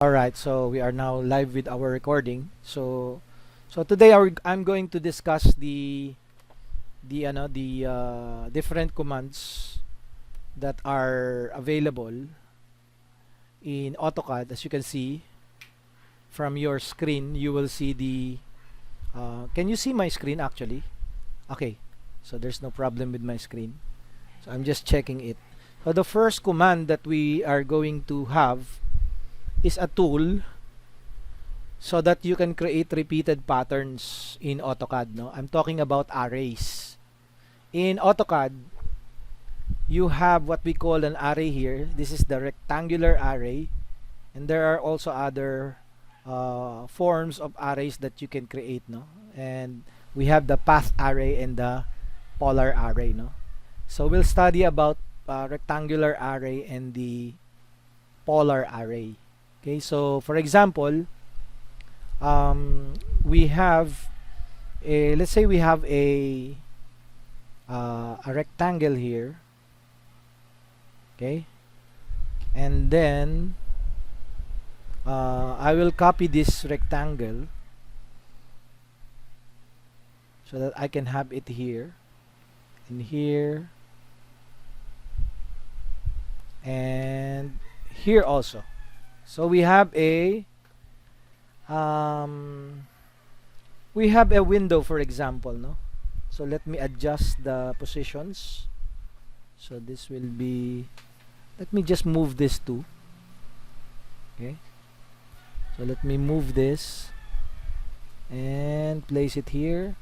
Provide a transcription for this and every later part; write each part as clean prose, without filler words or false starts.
All right, so we are now live with our recording. So today I'm going to discuss the different commands that are available in AutoCAD. As you can see from your screen, you will see the. Can you see my screen actually? Okay, so there's no problem with my screen. So I'm just checking it. So the first command that we are going to have is a tool so that you can create repeated patterns in AutoCAD. No, I'm talking about arrays. In AutoCAD, you have what we call an array here. This is the rectangular array, and there are also other forms of arrays that you can create. No, and we have the path array and the polar array. No, so we'll study about rectangular array and the polar array. Okay, so for example, we have let's say we have a rectangle here, okay, and then I will copy this rectangle so that I can have it here and here and here also. So we have a window, for example, no? So let me adjust the positions. So this will be, let me just move this too. Okay. So let me move this and place it here.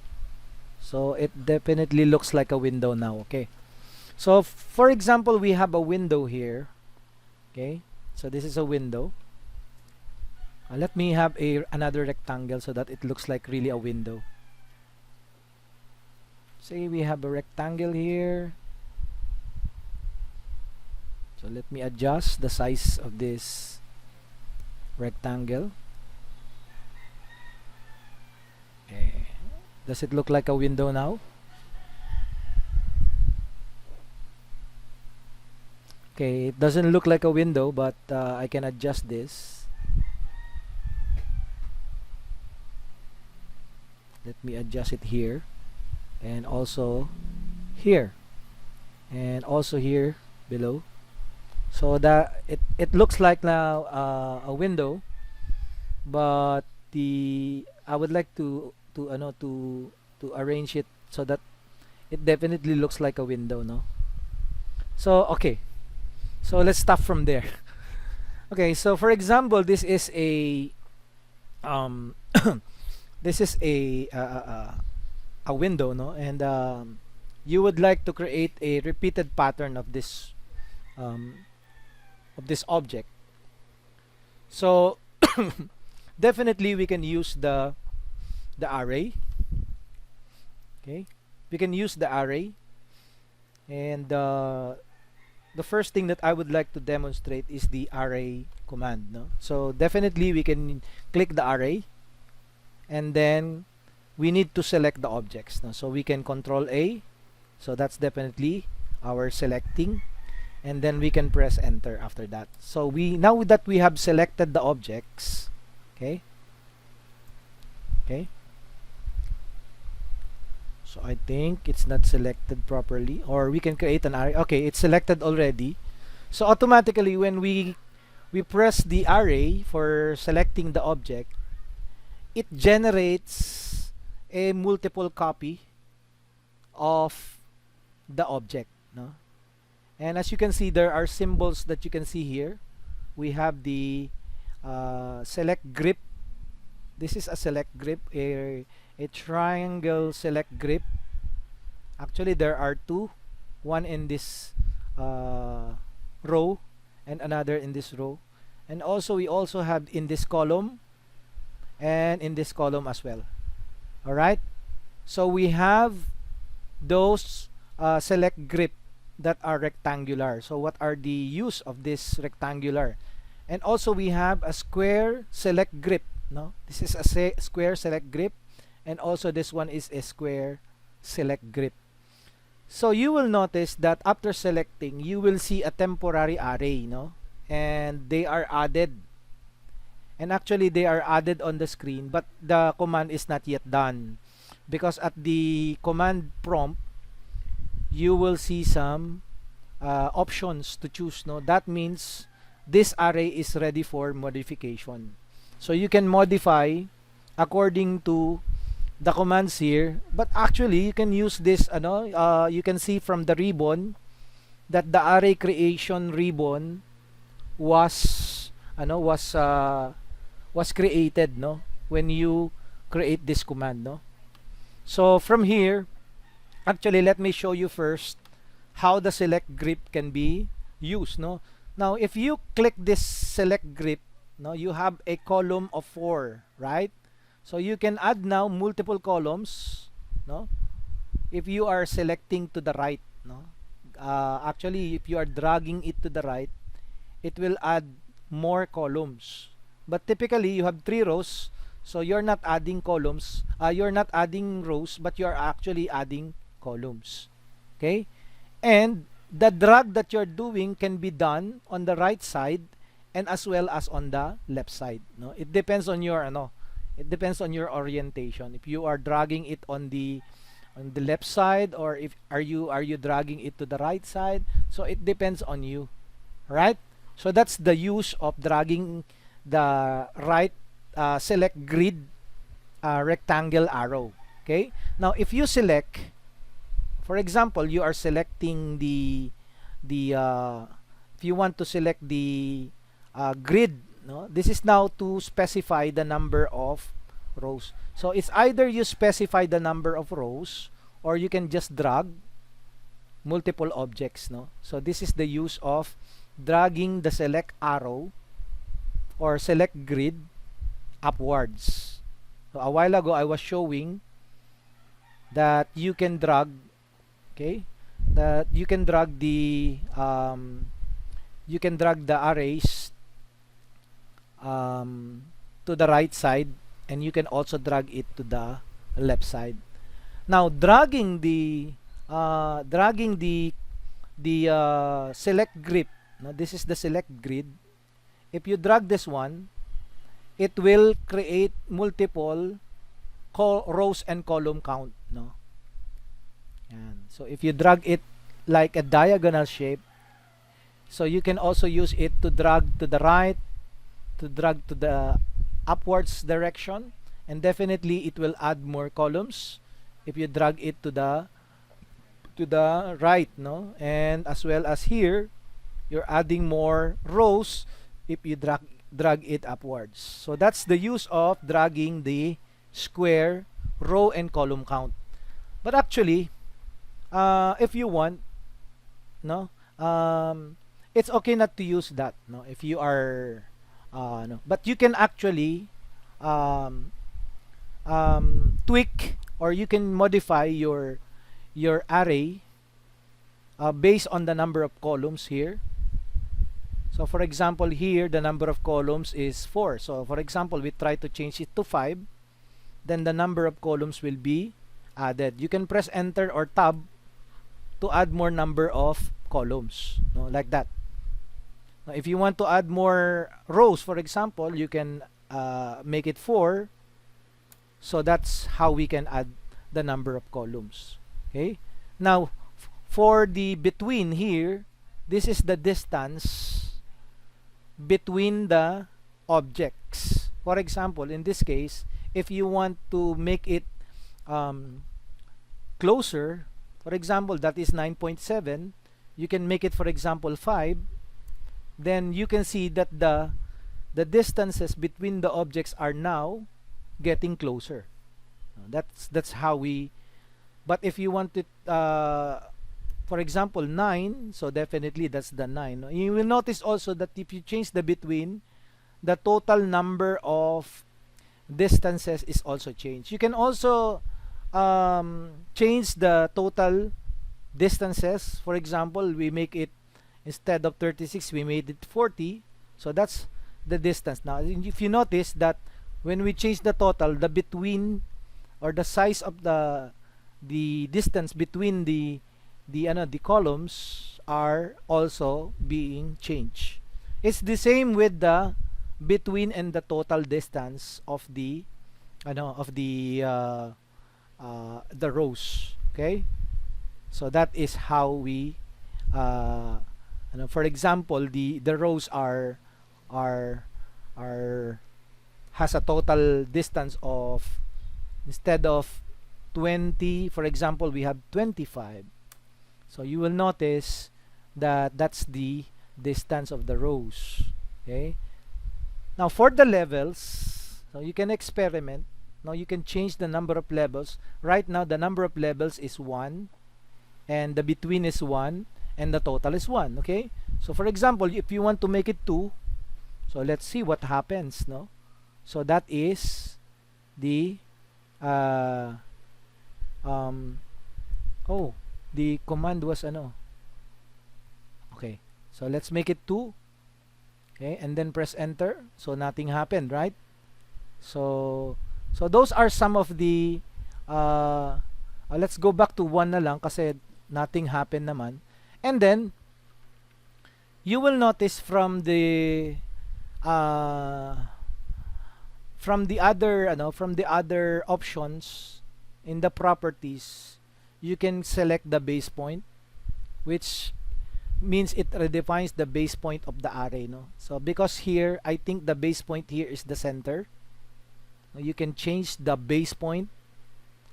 So it definitely looks like a window now. Okay. So for example, we have a window here. Okay. So this is a window. Let me have another rectangle so that it looks like really a window. Say we have a rectangle here. So let me adjust the size of this rectangle. Okay. Does it look like a window now? Okay, it doesn't look like a window, but I can adjust this. Let me adjust it here and also here and also here below, so that it looks like now a window, but I would like to arrange it so that it definitely looks like a window, no? So okay, so let's stop from there. Okay, so for example, this is a this is a window, no? And you would like to create a repeated pattern of this object. So definitely we can use the array. Okay, we can use the array, and the first thing that I would like to demonstrate is the array command, no? So definitely we can click the array, and then we need to select the objects, no? So we can control A, so that's definitely our selecting, and then we can press enter after that. So now that we have selected the objects, okay, so I think it's not selected properly, or we can create an array. Okay, it's selected already. So automatically when we press the array for selecting the object, it generates a multiple copy of the object, no? And as you can see, there are symbols that you can see here. We have the select grip. This is a select grip, a triangle select grip. Actually there are two, one in this row and another in this row, and also we also have in this column and in this column as well. All right, so we have those select grip that are rectangular. So what are the use of this rectangular? And also we have a square select grip, no? This is a square select grip, and also this one is a square select grip. So you will notice that after selecting, you will see a temporary array, no? And they are added and actually they are added on the screen, but the command is not yet done, because at the command prompt you will see some options to choose, no? That means this array is ready for modification, so you can modify according to the commands here. But actually you can use this, you can see from the ribbon that the array creation ribbon was was created, no, when you create this command, no? So from here, actually let me show you first how the select grip can be used, no? Now if you click this select grip, no, you have a column of 4, right? So you can add now multiple columns, no, if you are selecting to the right, no? Actually if you are dragging it to the right, it will add more columns, but typically you have 3 rows, so you're not adding columns, you're not adding rows, but you're actually adding columns. Okay, and the drag that you're doing can be done on the right side and as well as on the left side, no? It depends on your it depends on your orientation, if you are dragging it on the left side, or if are you dragging it to the right side. So it depends on you, right? So that's the use of dragging the right select grid rectangle arrow. Okay, now if you select, for example, you are selecting the if you want to select the grid, no, this is now to specify the number of rows. So it's either you specify the number of rows, or you can just drag multiple objects, no? So this is the use of dragging the select arrow or select grid upwards. So a while ago I was showing that you can drag, okay, that you can drag the arrays to the right side, and you can also drag it to the left side. Now dragging the select grip, now this is the select grid. If you drag this one, it will create multiple rows and column count, no? And so if you drag it like a diagonal shape, so you can also use it to drag to the right, to drag to the upwards direction, and definitely it will add more columns if you drag it to the right, no? And as well as here, you're adding more rows if you drag it upwards. So that's the use of dragging the square row and column count. But actually, if you want, no, it's okay not to use that, no, if you are no, but you can actually tweak, or you can modify your array based on the number of columns here. So for example, here the number of columns is 4. So for example, we try to change it to 5, then the number of columns will be added. You can press enter or tab to add more number of columns, no, like that. Now if you want to add more rows, for example, you can make it 4. So that's how we can add the number of columns. Okay, now for the between here, this is the distance between the objects. For example, in this case, if you want to make it closer, for example, that is 9.7, you can make it, for example, 5. Then you can see that the distances between the objects are now getting closer. That's how we. But if you want it, for example, 9, so definitely that's the 9. You will notice also that if you change the between, the total number of distances is also changed. You can also change the total distances. For example, we make it, instead of 36, we made it 40. So that's the distance. Now, if you notice that when we change the total, the between, or the size of the distance between the columns are also being changed. It's the same with the between and the total distance of the the rows. Okay, so that is how we for example, the rows are are has a total distance of, instead of 20, for example, we have 25. So you will notice that that's the distance of the rows. Okay, now for the levels, so you can experiment. Now you can change the number of levels. Right now the number of levels is 1, and the between is 1, and the total is 1. Okay, so for example, if you want to make it 2, so let's see what happens. No, so that is the oh, the command was okay, so let's make it 2. Okay, and then press enter. So nothing happened, right? So those are some of the let's go back to 1 na lang kasi nothing happened naman. And then you will notice from the other options in the properties, you can select the base point, which means it redefines the base point of the array. No, so because here I think the base point here is the center, you can change the base point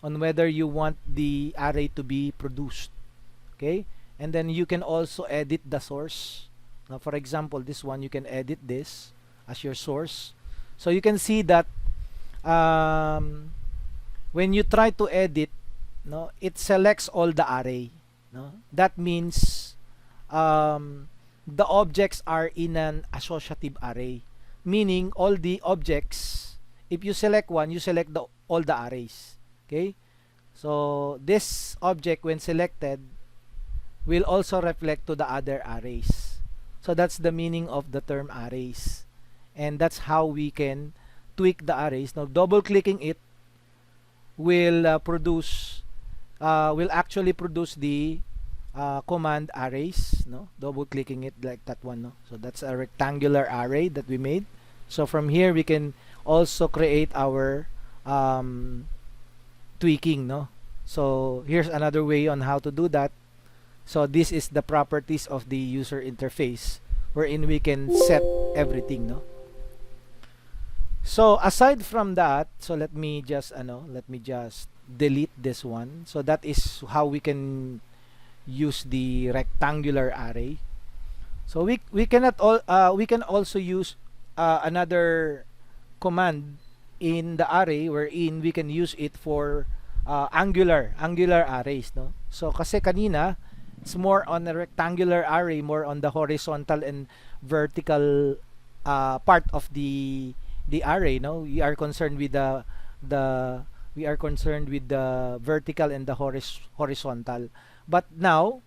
on whether you want the array to be produced. Okay, and then you can also edit the source. Now for example, this one, you can edit this as your source. So you can see that when you try to edit, no, it selects all the array. No, that means the objects are in an associative array, meaning all the objects, if you select one, you select all the arrays. Okay, so this object when selected will also reflect to the other arrays. So that's the meaning of the term arrays, and that's how we can tweak the arrays. Now double clicking it will actually produce the command arrays. No, double clicking it like that one. No, so that's a rectangular array that we made. So from here we can also create our tweaking. No, so here's another way on how to do that. So this is the properties of the user interface, wherein we can set everything. No, so aside from that, so let me just delete this one. So that is how we can use the rectangular array. So we can also use another command in the array, wherein we can use it for angular arrays. No, so kasi kanina it's more on a rectangular array, more on the horizontal and vertical part of the array. No, we are concerned with the vertical and the horizontal. But now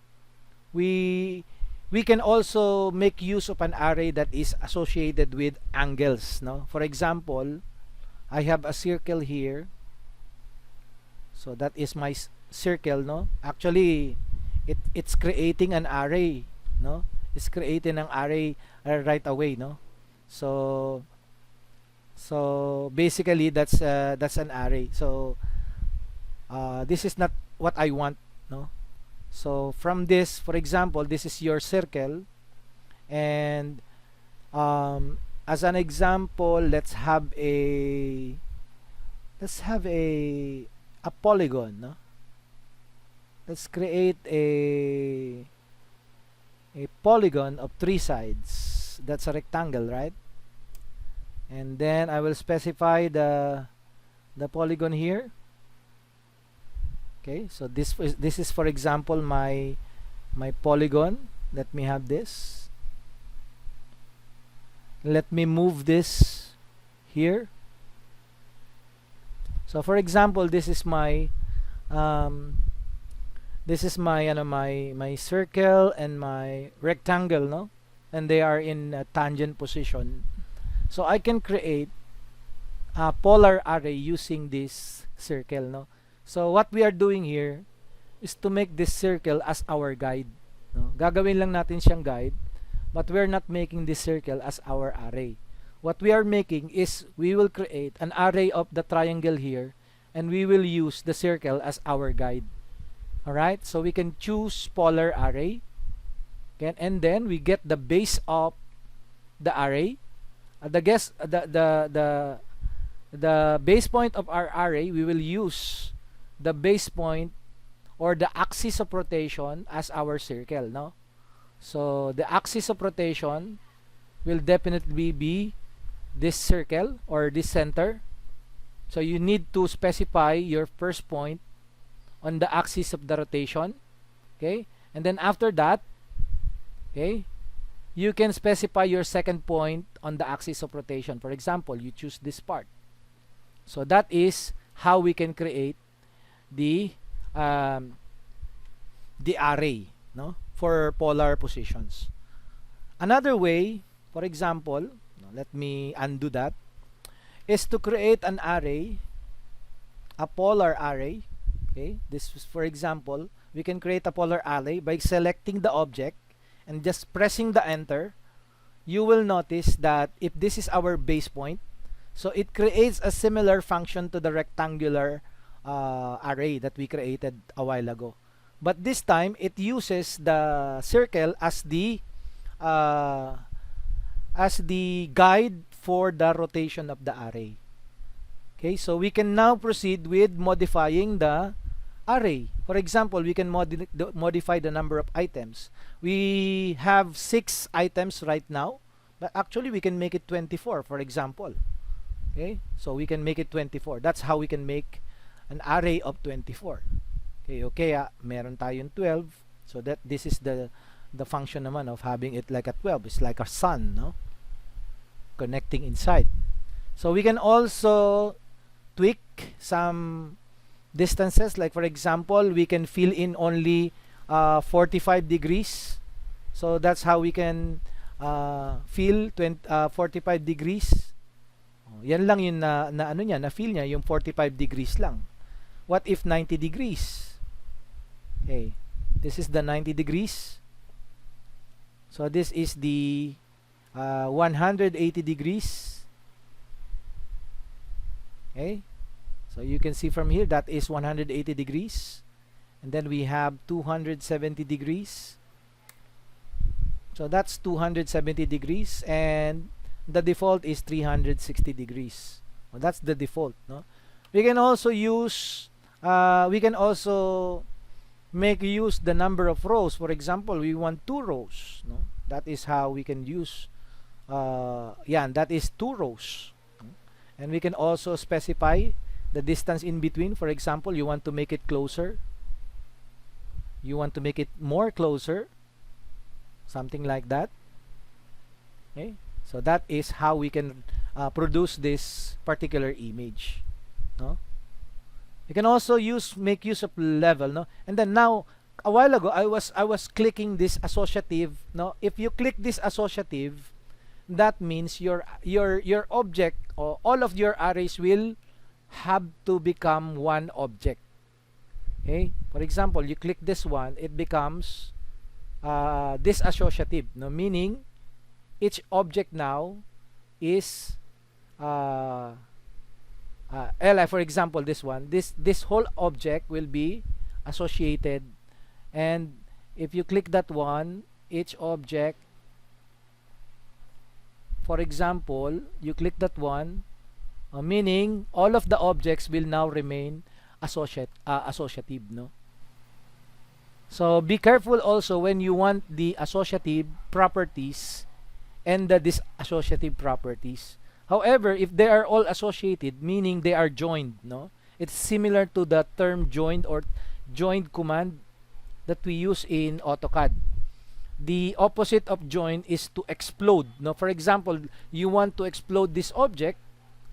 we can also make use of an array that is associated with angles. No, for example, I have a circle here, so that is my circle. No, actually it's creating an array. No, it's creating an array right away. No, so basically that's an array. So this is not what I want. No, so from this, for example, this is your circle, and as an example, let's have a polygon. No, let's create a polygon of 3 sides. That's a rectangle, right? And then I will specify the polygon here. Okay, so this is for example my polygon. Let me have this. Let me move this here. So for example, this is my my circle and my rectangle. No, and they are in a tangent position. So I can create a polar array using this circle. No, so what we are doing here is to make this circle as our guide. No, gagawin lang natin siyang guide, but we're not making this circle as our array. what we are making is we will create an array of the triangle here, and we will use the circle as our guide. Alright, so we can choose polar array. Okay, and then we get the base of the array. The base point of our array, we will use the base point or the axis of rotation as our circle, no? So the axis of rotation will definitely be this circle or this center. So you need to specify your first point on the axis of the rotation, okay? And then after that, okay, you can specify your second point on the axis of rotation. For example, you choose this part. So that is how we can create the array, no, for polar positions. Another way, for example, let me undo that, is to create an array, a polar array. Okay, this is, for example, we can create a polar array by selecting the object and just pressing the enter. You will notice that if this is our base point, so it creates a similar function to the rectangular array that we created a while ago. But this time, it uses the circle as the guide for the rotation of the array. Okay, so we can now proceed with modifying the array. For example, we can modify the number of items. We have 6 items right now, but actually we can make it 24, for example. Okay, so we can make it 24. That's how we can make an array of 24. Okay, meron tayong 12. So that this is the function naman of having it like a 12. It's like a sun, no? Connecting inside. So we can also tweak some distances. Like for example, we can fill in only 45 degrees. So that's how we can fill 45 degrees. Yan lang yun na ano niya, na fill niya yung 45 degrees lang. What if 90 degrees? Okay, this is the 90 degrees. So this is the 180 degrees. Okay, so you can see from here that is 180 degrees, and then we have 270 degrees. So that's 270 degrees, and the default is 360 degrees. Well, that's the default, no? We can also use make use the number of rows. For example, we want 2 rows, no? That is how we can use that is 2 rows. And we can also specify the distance in between. For example, you want to make it closer, you want to make it more closer, something like that. Okay, so that is how we can produce this particular image, no? You can also make use of level, no? And then now, a while ago, I was clicking this associative, no? If you click this associative, that means your object, or all of your arrays will have to become one object. Okay, for example, you click this one, it becomes this associative, no? Meaning each object now is for example, this one, this whole object will be associated, and if you click that one, each object, for example, you click that one, meaning all of the objects will now remain associative, no? So be careful also when you want the associative properties and the disassociative properties. However, if they are all associated, meaning they are joined, no? It's similar to the term joined or joined command that we use in AutoCAD. The opposite of join is to explode, no? For example, you want to explode this object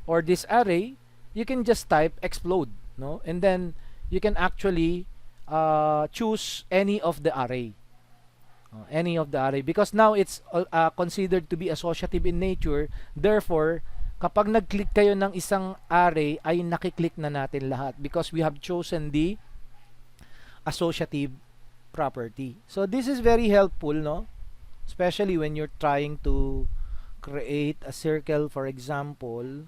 or this array, you can just type explode, no? And then you can actually choose any of the array. Any of the array, because now it's considered to be associative in nature. Therefore, kapag nag-click kayo ng isang array, ay nakiklik na natin lahat because we have chosen the associative property. So this is very helpful, no? Especially when you're trying to create a circle, for example,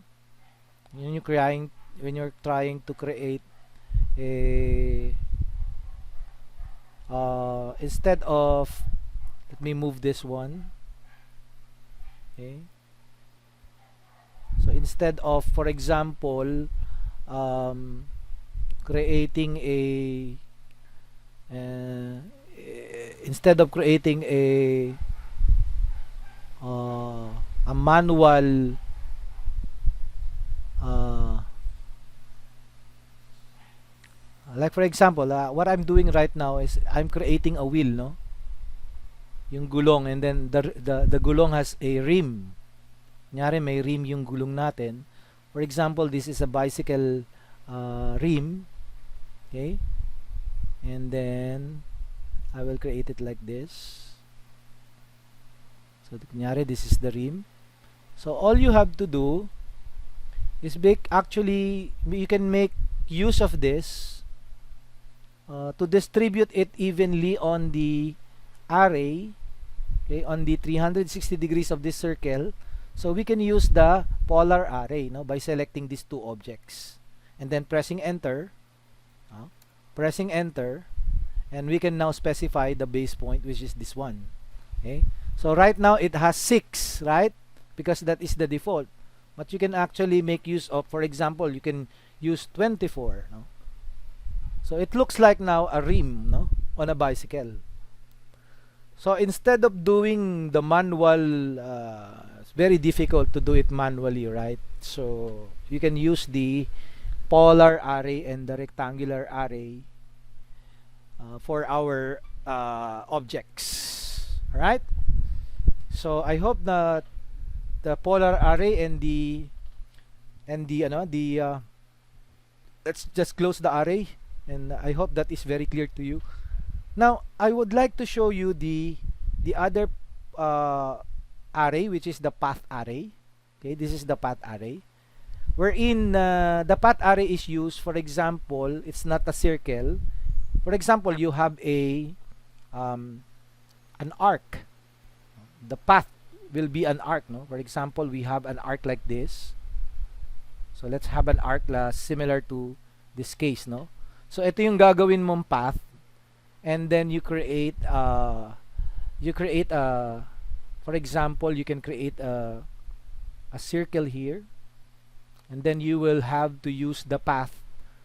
when you're trying to create a instead of, let me move this one. Okay, so instead of, for example, creating uh, instead of creating a manual like for example, what I'm doing right now is I'm creating a wheel, no? Yung gulong, and then the gulong has a rim. Kunyari may rim yung gulong natin. For example, this is a bicycle rim. Okay? And then I will create it like this. So kunyari this is the rim. So all you have to do is actually you can make use of this to distribute it evenly on the array, okay, on the 360 degrees of this circle. So we can use the polar array, no, by selecting these two objects and then pressing enter, and we can now specify the base point, which is this one. Okay, so right now it has 6, right, because that is the default, but you can actually make use of, for example, you can use 24, no? So it looks like now a rim, no, on a bicycle. So instead of doing the manual, it's very difficult to do it manually, right? So you can use the polar array and the rectangular array for our objects. All right. So I hope that the polar array and the let's just close the array, and I hope that is very clear to you. Now I would like to show you the other array, which is the path array. Okay, this is the path array, wherein the path array is used, for example, it's not a circle. For example, you have an arc. The path will be an arc, no? For example, we have an arc like this. So let's have an arc similar to this case, no? So ito yung gagawin mong path, and then you create for example, you can create a circle here, and then you will have to use the path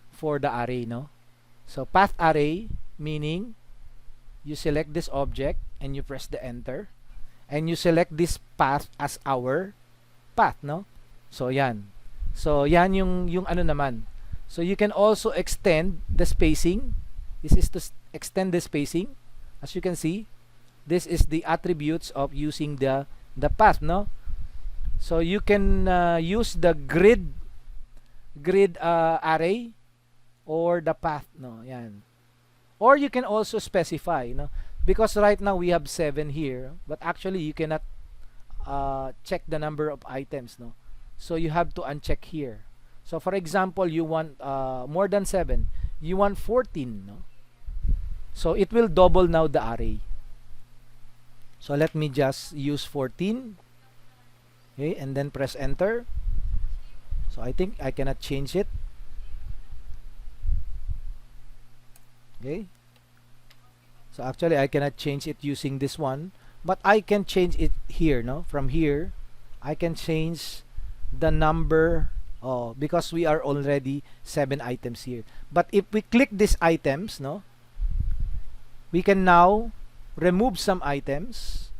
for the array, no? So path array, meaning you select this object and you press the enter, and you select this path as our path, no? So yan. So yan yung ano naman. So you can also extend the spacing. This is to extend the spacing. As you can see, this is the attributes of using the path, no? So you can use the grid array or the path, no? Yan. Or you can also specify, no? Because right now we have 7 here, but actually you cannot check the number of items, no? So you have to uncheck here. So for example, you want more than 7, you want 14, no? So it will double now the array. So let me just use 14, okay, and then press enter. So I think I cannot change it. Okay, so actually I cannot change it using this one, but I can change it here, no? From here I can change the number, because we are already 7 items here. But if we click these items, no, we can now remove some items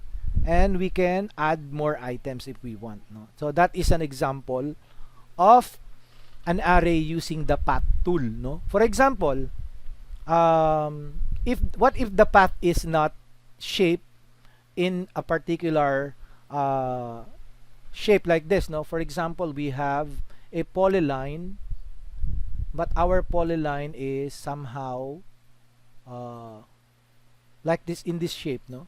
and we can add more items if we want, no? So that is an example of an array using the path tool, no? For example, if the path is not shaped in a particular shape like this, no? For example, we have a polyline, but our polyline is somehow like this, in this shape, no?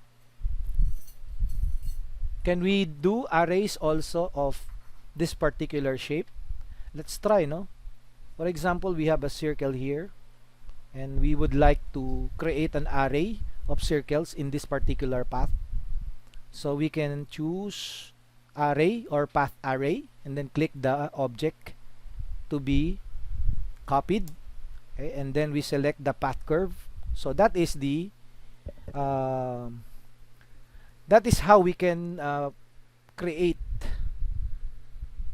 Can we do arrays also of this particular shape? Let's try, no? For example, we have a circle here, and we would like to create an array of circles in this particular path. So we can choose array or path array, and then click the object to be copied. Okay, and then we select the path curve. So that is the that is how we can create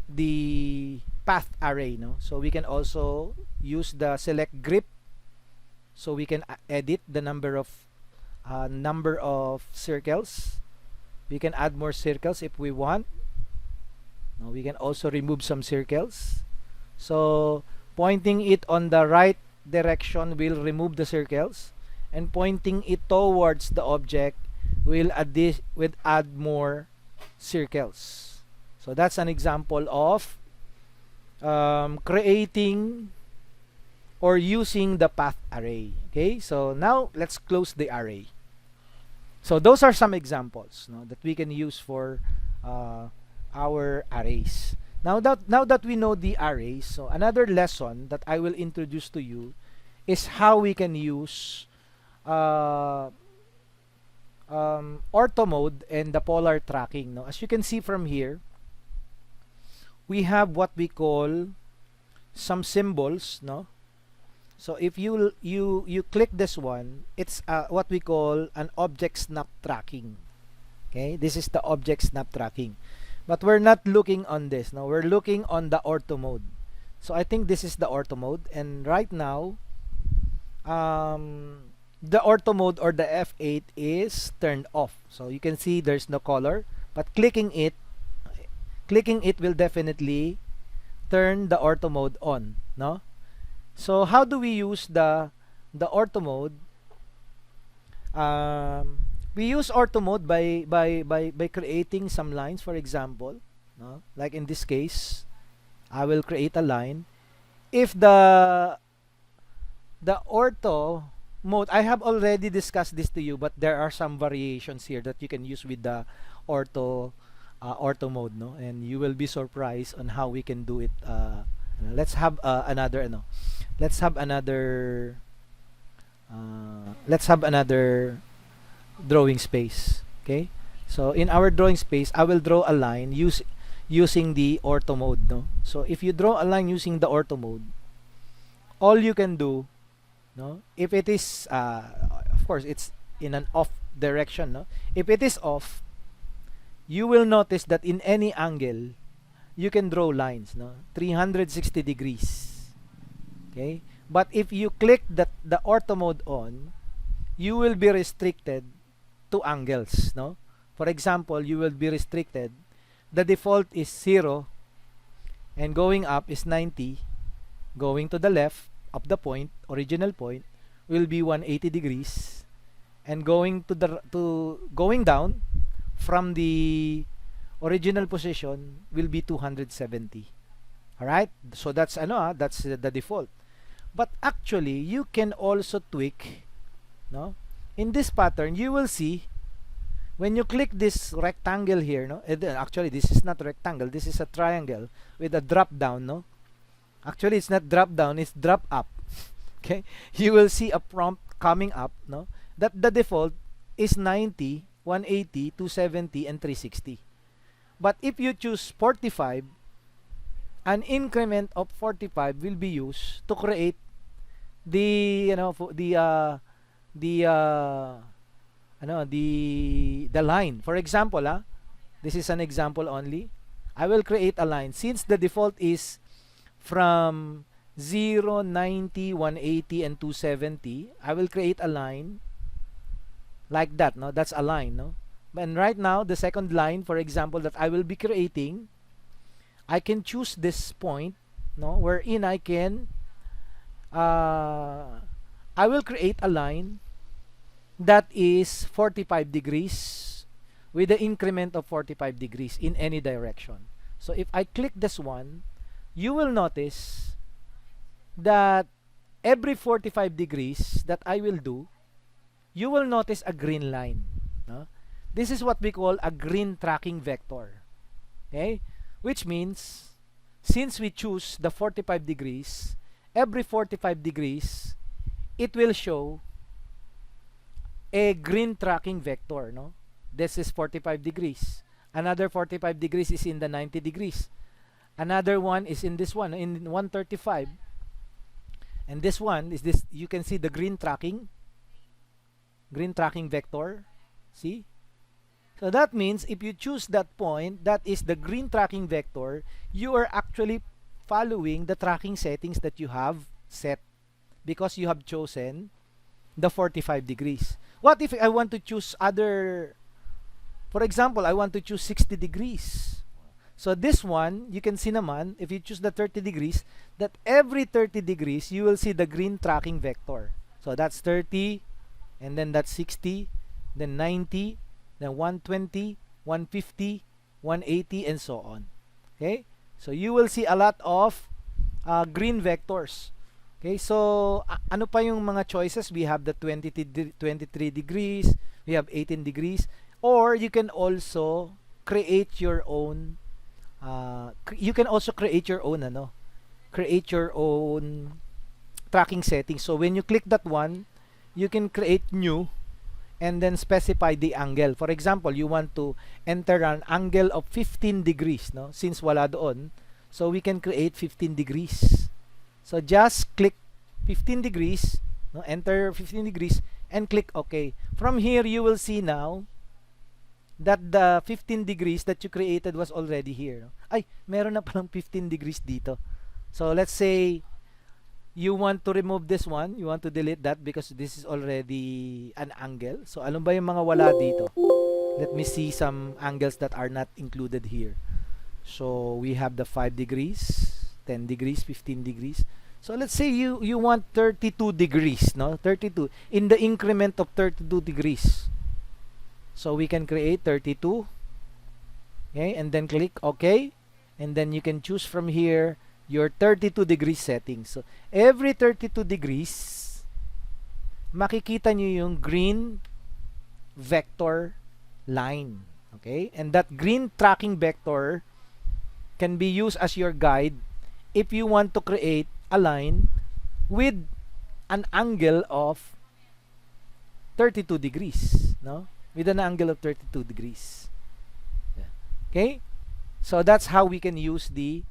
the path array, no? So we can also use the select grip, so we can edit the number of circles. We can add more circles if we want. Now we can also remove some circles. So pointing it on the right direction will remove the circles, and pointing it towards the object will add more circles. So that's an example of creating or using the path array. Okay, so now let's close the array. So those are some examples, no, that we can use for our arrays. Now that we know the arrays, so another lesson that I will introduce to you is how we can use ortho mode and the polar tracking. No? As you can see from here, we have what we call some symbols. No, so if you click this one, it's what we call an object snap tracking. Okay, this is the object snap tracking. But we're not looking on this. No, we're looking on the ortho mode. So I think this is the ortho mode, and right now the ortho mode or the F8 is turned off. So you can see there's no color, but clicking it will definitely turn the ortho mode on, no? So how do we use the ortho mode? We use ortho mode by creating some lines, for example, no? Like in this case, I will create a line. If the ortho mode, I have already discussed this to you, but there are some variations here that you can use with the ortho mode, no? And you will be surprised on how we can do it. Let's have another drawing space. Okay, so in our drawing space, I will draw a line using the ortho mode, no? So if you draw a line using the ortho mode, all you can do, no, if it is of course it's in an off direction, no, if it is off, you will notice that in any angle you can draw lines, no, 360 degrees. Okay, but if you click the ortho mode on, you will be restricted to angles, no? For example, you will be restricted, the default is 0, and going up is 90, going to the left of the point, original point, will be 180 degrees, and going down from the original position will be 270. All right, so that's the default. But actually you can also tweak, no? In this pattern you will see when you click this rectangle here, no, actually this is not rectangle, this is a triangle with a drop down, no? Actually it's not drop down, it's drop up. Okay, you will see a prompt coming up, no, that the default is 90, 180, 270 and 360. But if you choose 45, an increment of 45 will be used to create the the line. For example, this is an example only. I will create a line since the default is from 0, 90, 180 and 270. I will create a line like that, no? That's a line, no? And right now the second line, for example, that I will be creating, I can choose this point, no, wherein I can I will create a line that is 45 degrees with the increment of 45 degrees in any direction. So if I click this one, you will notice that every 45 degrees that I will do, you will notice a green line, no? This is what we call a green tracking vector. Okay, which means since we choose the 45 degrees, every 45 degrees it will show a green tracking vector, no? This is 45 degrees. Another 45 degrees is in the 90 degrees. Another one is in this one, in 135. And this one is this, you can see the green tracking vector. See? So that means if you choose that point, that is the green tracking vector, you are actually following the tracking settings that you have set because you have chosen the 45 degrees. What if I want to choose other, for example, I want to choose 60 degrees. So this one, you can see naman, if you choose the 30 degrees, that every 30 degrees, you will see the green tracking vector. So that's 30, and then that's 60, then 90, then 120, 150, 180, and so on. Okay? So you will see a lot of green vectors. Okay? So, ano pa yung mga choices? We have the 23 degrees, we have 18 degrees, or you can also create your own create your own tracking settings. So when you click that one, you can create new and then specify the angle. For example, you want to enter an angle of 15 degrees, no? Since wala doon, so we can create 15 degrees. So just click 15 degrees, no? Enter 15 degrees and click OK. From here, you will see now that the 15 degrees that you created was already here. Ay, meron na palang 15 degrees dito. So let's say you want to remove this one, you want to delete that because this is already an angle. So ano ba yung mga wala dito? Let me see some angles that are not included here. So we have the 5 degrees, 10 degrees, 15 degrees. So let's say you want 32 degrees, no? 32 in the increment of 32 degrees. So we can create 32. Okay, and then click OK. And then you can choose from here your 32 degree settings. So every 32 degrees, makikita nyo yung green vector line. Okay? And that green tracking vector can be used as your guide if you want to create a line with an angle of 32 degrees, no? With an angle of 32 degrees. Yeah. Okay? So that's how we can use the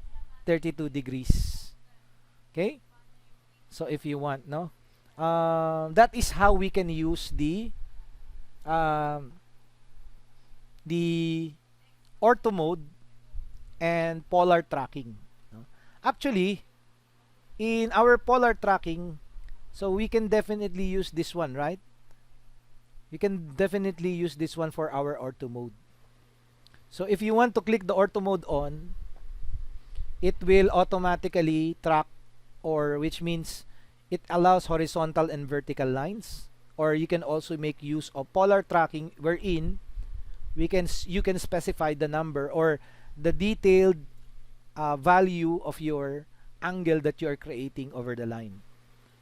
32 degrees. Okay? So if you want, no? That is how we can use the ortho mode and polar tracking. No? Actually, in our polar tracking, so we can definitely use this one, right? We can definitely use this one for our ortho mode. So if you want to click the ortho mode on, it will automatically track, or which means it allows horizontal and vertical lines. Or you can also make use of polar tracking, wherein you can specify the number or the detailed value of your angle that you are creating over the line.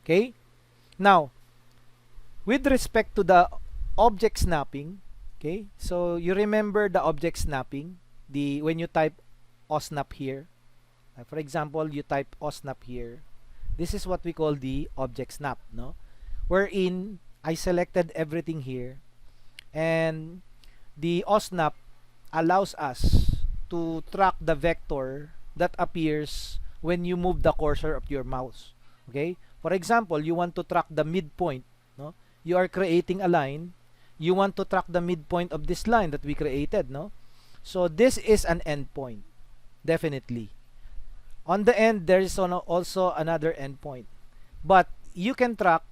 Okay? Now, with respect to the object snapping, okay, so you remember the object snapping, when you type osnap here, for example, you type osnap here, this is what we call the object snap, no? Wherein I selected everything here, and the osnap allows us to track the vector that appears when you move the cursor of your mouse. Okay? For example, you want to track the midpoint, no? You are creating a line, you want to track the midpoint of this line that we created, no? So this is an endpoint, definitely. On the end, there is also another endpoint, but you can track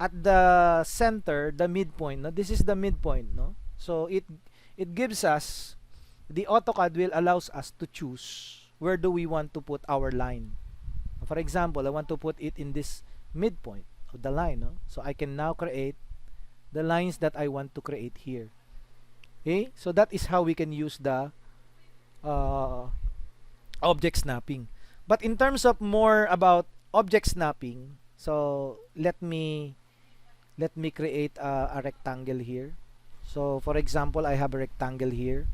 at the center, the midpoint, no? This is the midpoint, no? So it gives us, the AutoCAD will allows us to choose where do we want to put our line. For example, I want to put it in this midpoint of the line, no? So I can now create the lines that I want to create here. Okay, so that is how we can use the object snapping. But in terms of more about object snapping, so let me create a rectangle here. So for example, I have a rectangle here.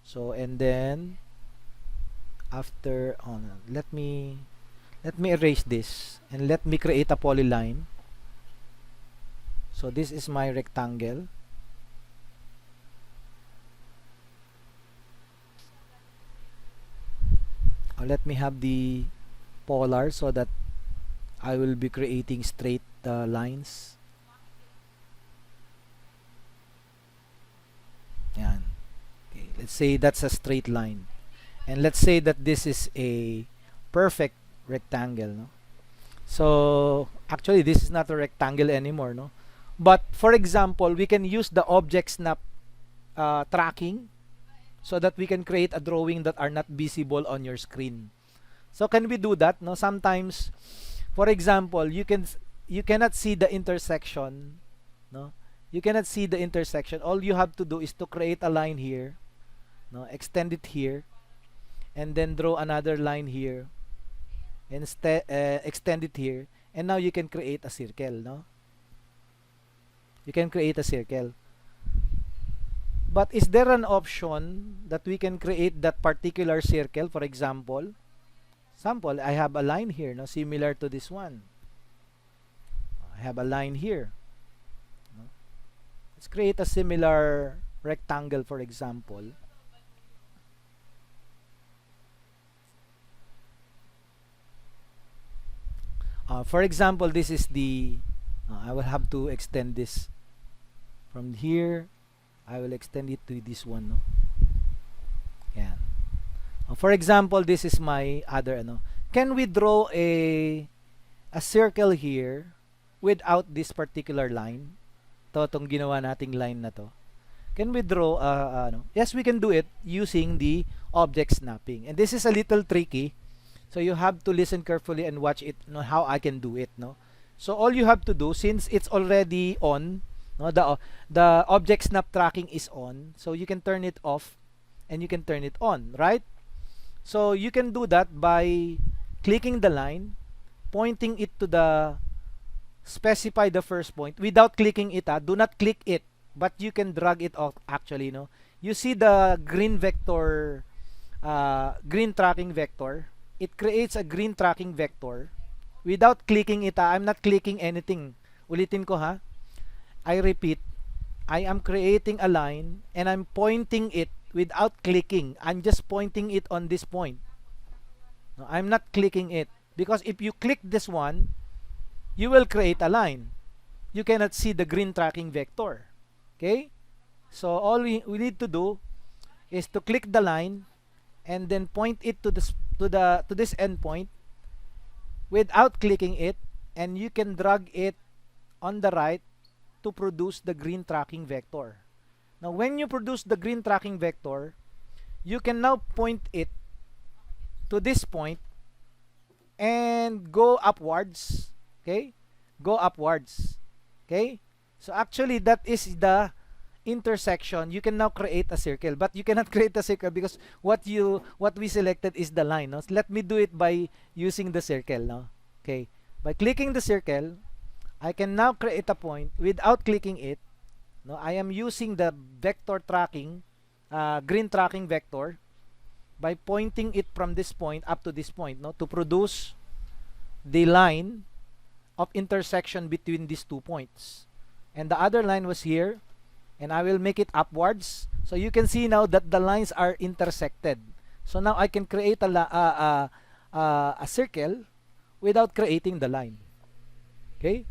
So and then after let me erase this and let me create a polyline. So this is my rectangle. Let me have the polar so that I will be creating straight lines. Yan. Okay, let's say that's a straight line. And let's say that this is a perfect rectangle, no? So actually this is not a rectangle anymore, no? But for example, we can use the object snap tracking so that we can create a drawing that are not visible on your screen. So can we do that? No, sometimes, for example, you cannot see the intersection. No, you cannot see the intersection. All you have to do is to create a line here. No, extend it here, and then draw another line here, and extend it here, and now you can create a circle. No, you can create a circle. But is there an option that we can create that particular circle? For example, I have a line here, no, similar to this one. I have a line here. No? Let's create a similar rectangle, for example. For example, this is the. I will have to extend this from here. I will extend it to this one, no? Yan. For example, this is my other ano. Can we draw a circle here without this particular line? Tong ginawa nating line na to. Can we draw ano? Yes, we can do it using the object snapping. And this is a little tricky. So you have to listen carefully and watch it, no, how I can do it, no? So all you have to do, since it's already on, no, the object snap tracking is on, so you can turn it off and you can turn it on, right? So you can do that by clicking the line, pointing it to the specify the first point without clicking it. Do not click it, but you can drag it off actually, no? You see the green vector, green tracking vector. It creates a green tracking vector without clicking it. I'm not clicking anything. Ulitin ko ha. I repeat, I am creating a line and I'm pointing it without clicking. I'm just pointing it on this point. No, I'm not clicking it, because if you click this one, you will create a line. You cannot see the green tracking vector. Okay? So all we need to do is to click the line and then point it to this endpoint without clicking it, and you can drag it on the right to produce the green tracking vector. Now when you produce the green tracking vector, you can now point it to this point and go upwards. Okay? Go upwards. Okay? So actually that is the intersection. You can now create a circle, but you cannot create a circle because what we selected is the line, no? So let me do it by using the circle, no? Okay, by clicking the circle, I can now create a point without clicking it, no? I am using the vector tracking, green tracking vector, by pointing it from this point up to this point, no, to produce the line of intersection between these 2 points. And the other line was here, and I will make it upwards, so you can see now that the lines are intersected. So now I can create a circle without creating the line. Okay?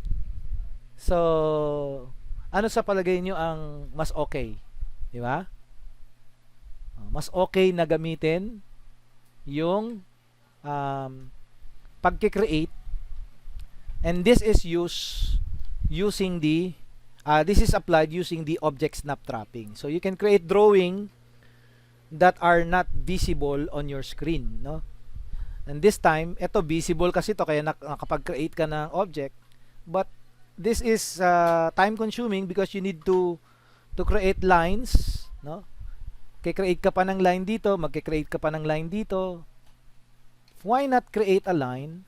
So ano sa palagay nyo ang mas okay? Di ba? Mas okay na gamitin yung pagkikreate, and this is using the this is applied using the object snap trapping. So you can create drawing that are not visible on your screen, no? And this time, ito visible kasi to, kaya nakapag-create ka ng object. But this is time consuming because you need to create lines, no? Kikreate ka pa ng line dito, magkikreate ka pa ng line dito. Why not create a line?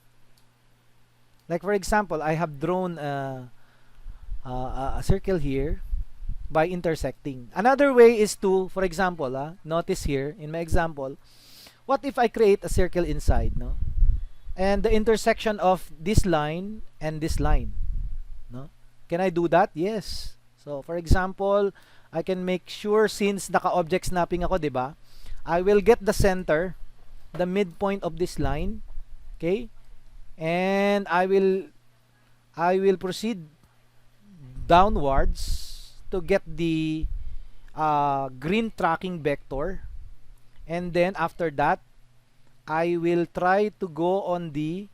Like for example, I have drawn a circle here by intersecting. Another way is to, for example, notice here in my example, what if I create a circle inside, no? And the intersection of this line and this line, no? Can I do that? Yes. So for example, I can make sure, since naka-object snapping ako, 'di ba? I will get the center, the midpoint of this line. Okay, and I will proceed downwards to get the green tracking vector, and then after that I will try to go on the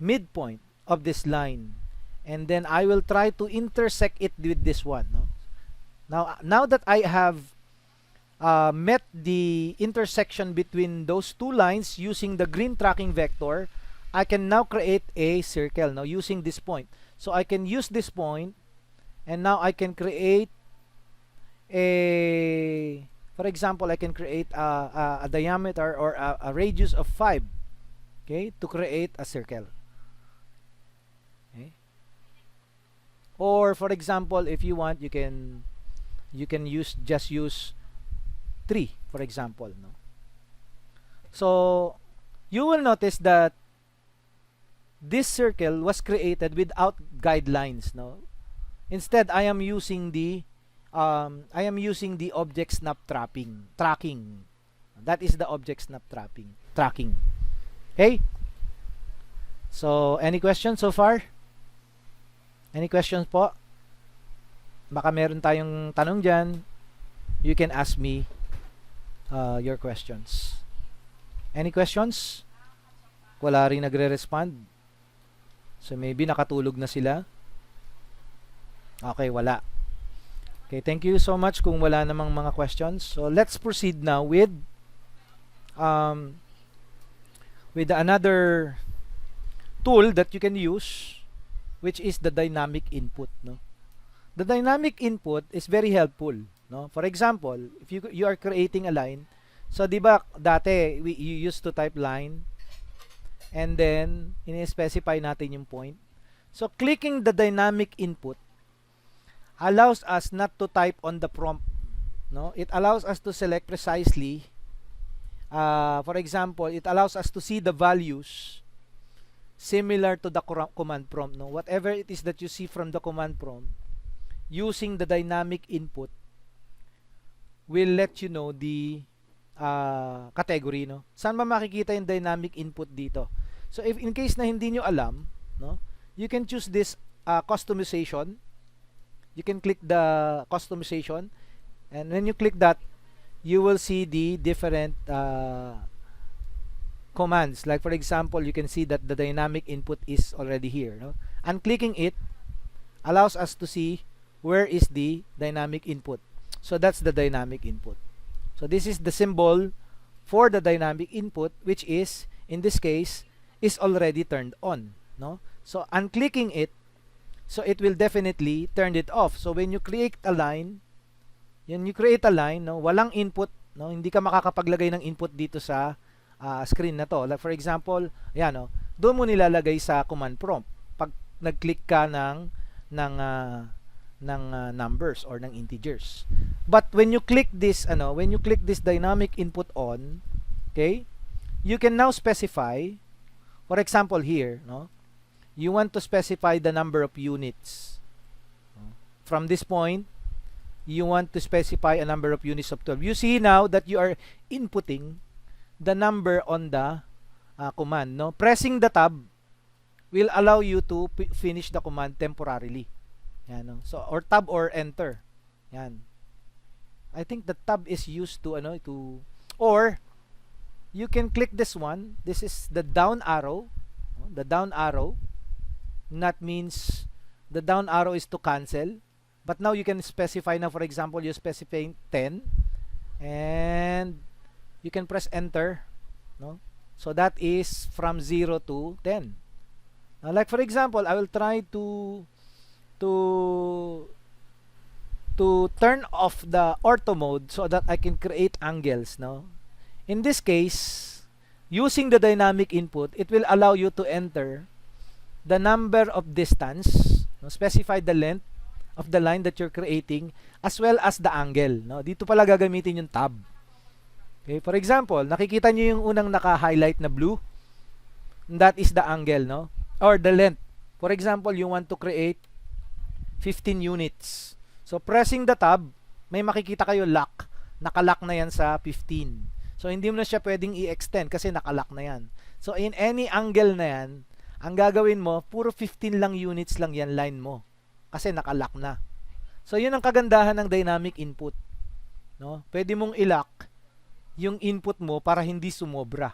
midpoint of this line, and then I will try to intersect it with this one, no? Now that I have met the intersection between those two lines using the green tracking vector, I can now create a circle now using this point. So I can use this point, and now I can create a, for example, I can create a diameter or a radius of 5, okay, to create a circle. Okay. Or for example, if you want, you can just use 3, for example, no? So you will notice that this circle was created without guidelines, no? Instead, I am using the object snap tracking. That is the object snap tracking. Okay? So, any questions so far? Any questions po? Baka meron tayong tanong dyan. You can ask me your questions. Any questions? Wala rin nagre-respond. So, maybe nakatulog na sila. Okay, wala. Okay, thank you so much kung wala namang mga questions. So, let's proceed now with another tool that you can use, which is the dynamic input, no? The dynamic input is very helpful, no? For example, if you are creating a line, so di ba dati you used to type line and then ini-specify natin yung point. So clicking the dynamic input allows us not to type on the prompt, no? It allows us to select precisely. For example, it allows us to see the values similar to the command prompt, no? Whatever it is that you see from the command prompt, using the dynamic input will let you know the category, no? Saan ba makikita yung dynamic input dito? So if in case na hindi nyo alam, no, you can choose this customization. You can click the customization, and when you click that, you will see the different commands. Like for example, you can see that the dynamic input is already here, no? And clicking it allows us to see where is the dynamic input. So that's the dynamic input. So this is the symbol for the dynamic input, which is in this case is already turned on, no? So unclicking it, so it will definitely turn it off. So when you create a line, no, walang input, no, hindi ka makakapaglagay ng input dito sa screen na to. Like for example, ayan, no, doon mo nilalagay sa command prompt pag nag-click ka ng numbers or ng integers. But when you click this dynamic input on, okay, you can now specify, for example here, no, you want to specify the number of units. From this point, you want to specify a number of units of 12. You see now that you are inputting the number on the command, no? Pressing the tab will allow you to finish the command temporarily. Yan, no? So, or tab or enter. Yan. I think the tab is used to or you can click this one. This is the down arrow. The down arrow. That means the down arrow is to cancel. But now you can specify now, for example, you specify 10 and you can press enter, no? So that is from 0 to 10. Now, like for example, I will try to turn off the ortho mode so that I can create angles, no? In this case, using the dynamic input, it will allow you to enter the number of distance, no? Specify the length of the line that you're creating as well as the angle, no? Dito pala gagamitin yung tab. Okay, for example, nakikita niyo yung unang naka-highlight na blue. That is the angle, no? Or the length. For example, you want to create 15 units. So pressing the tab, may makikita kayo lock. Naka-lock na yan sa 15. So, hindi mo na siya pwedeng i-extend kasi nakalock na yan. So, in any angle na yan, ang gagawin mo, puro 15 lang units lang yan line mo. Kasi nakalock na. So, yun ang kagandahan ng dynamic input. No? Pwede mong i-lock yung input mo para hindi sumobra.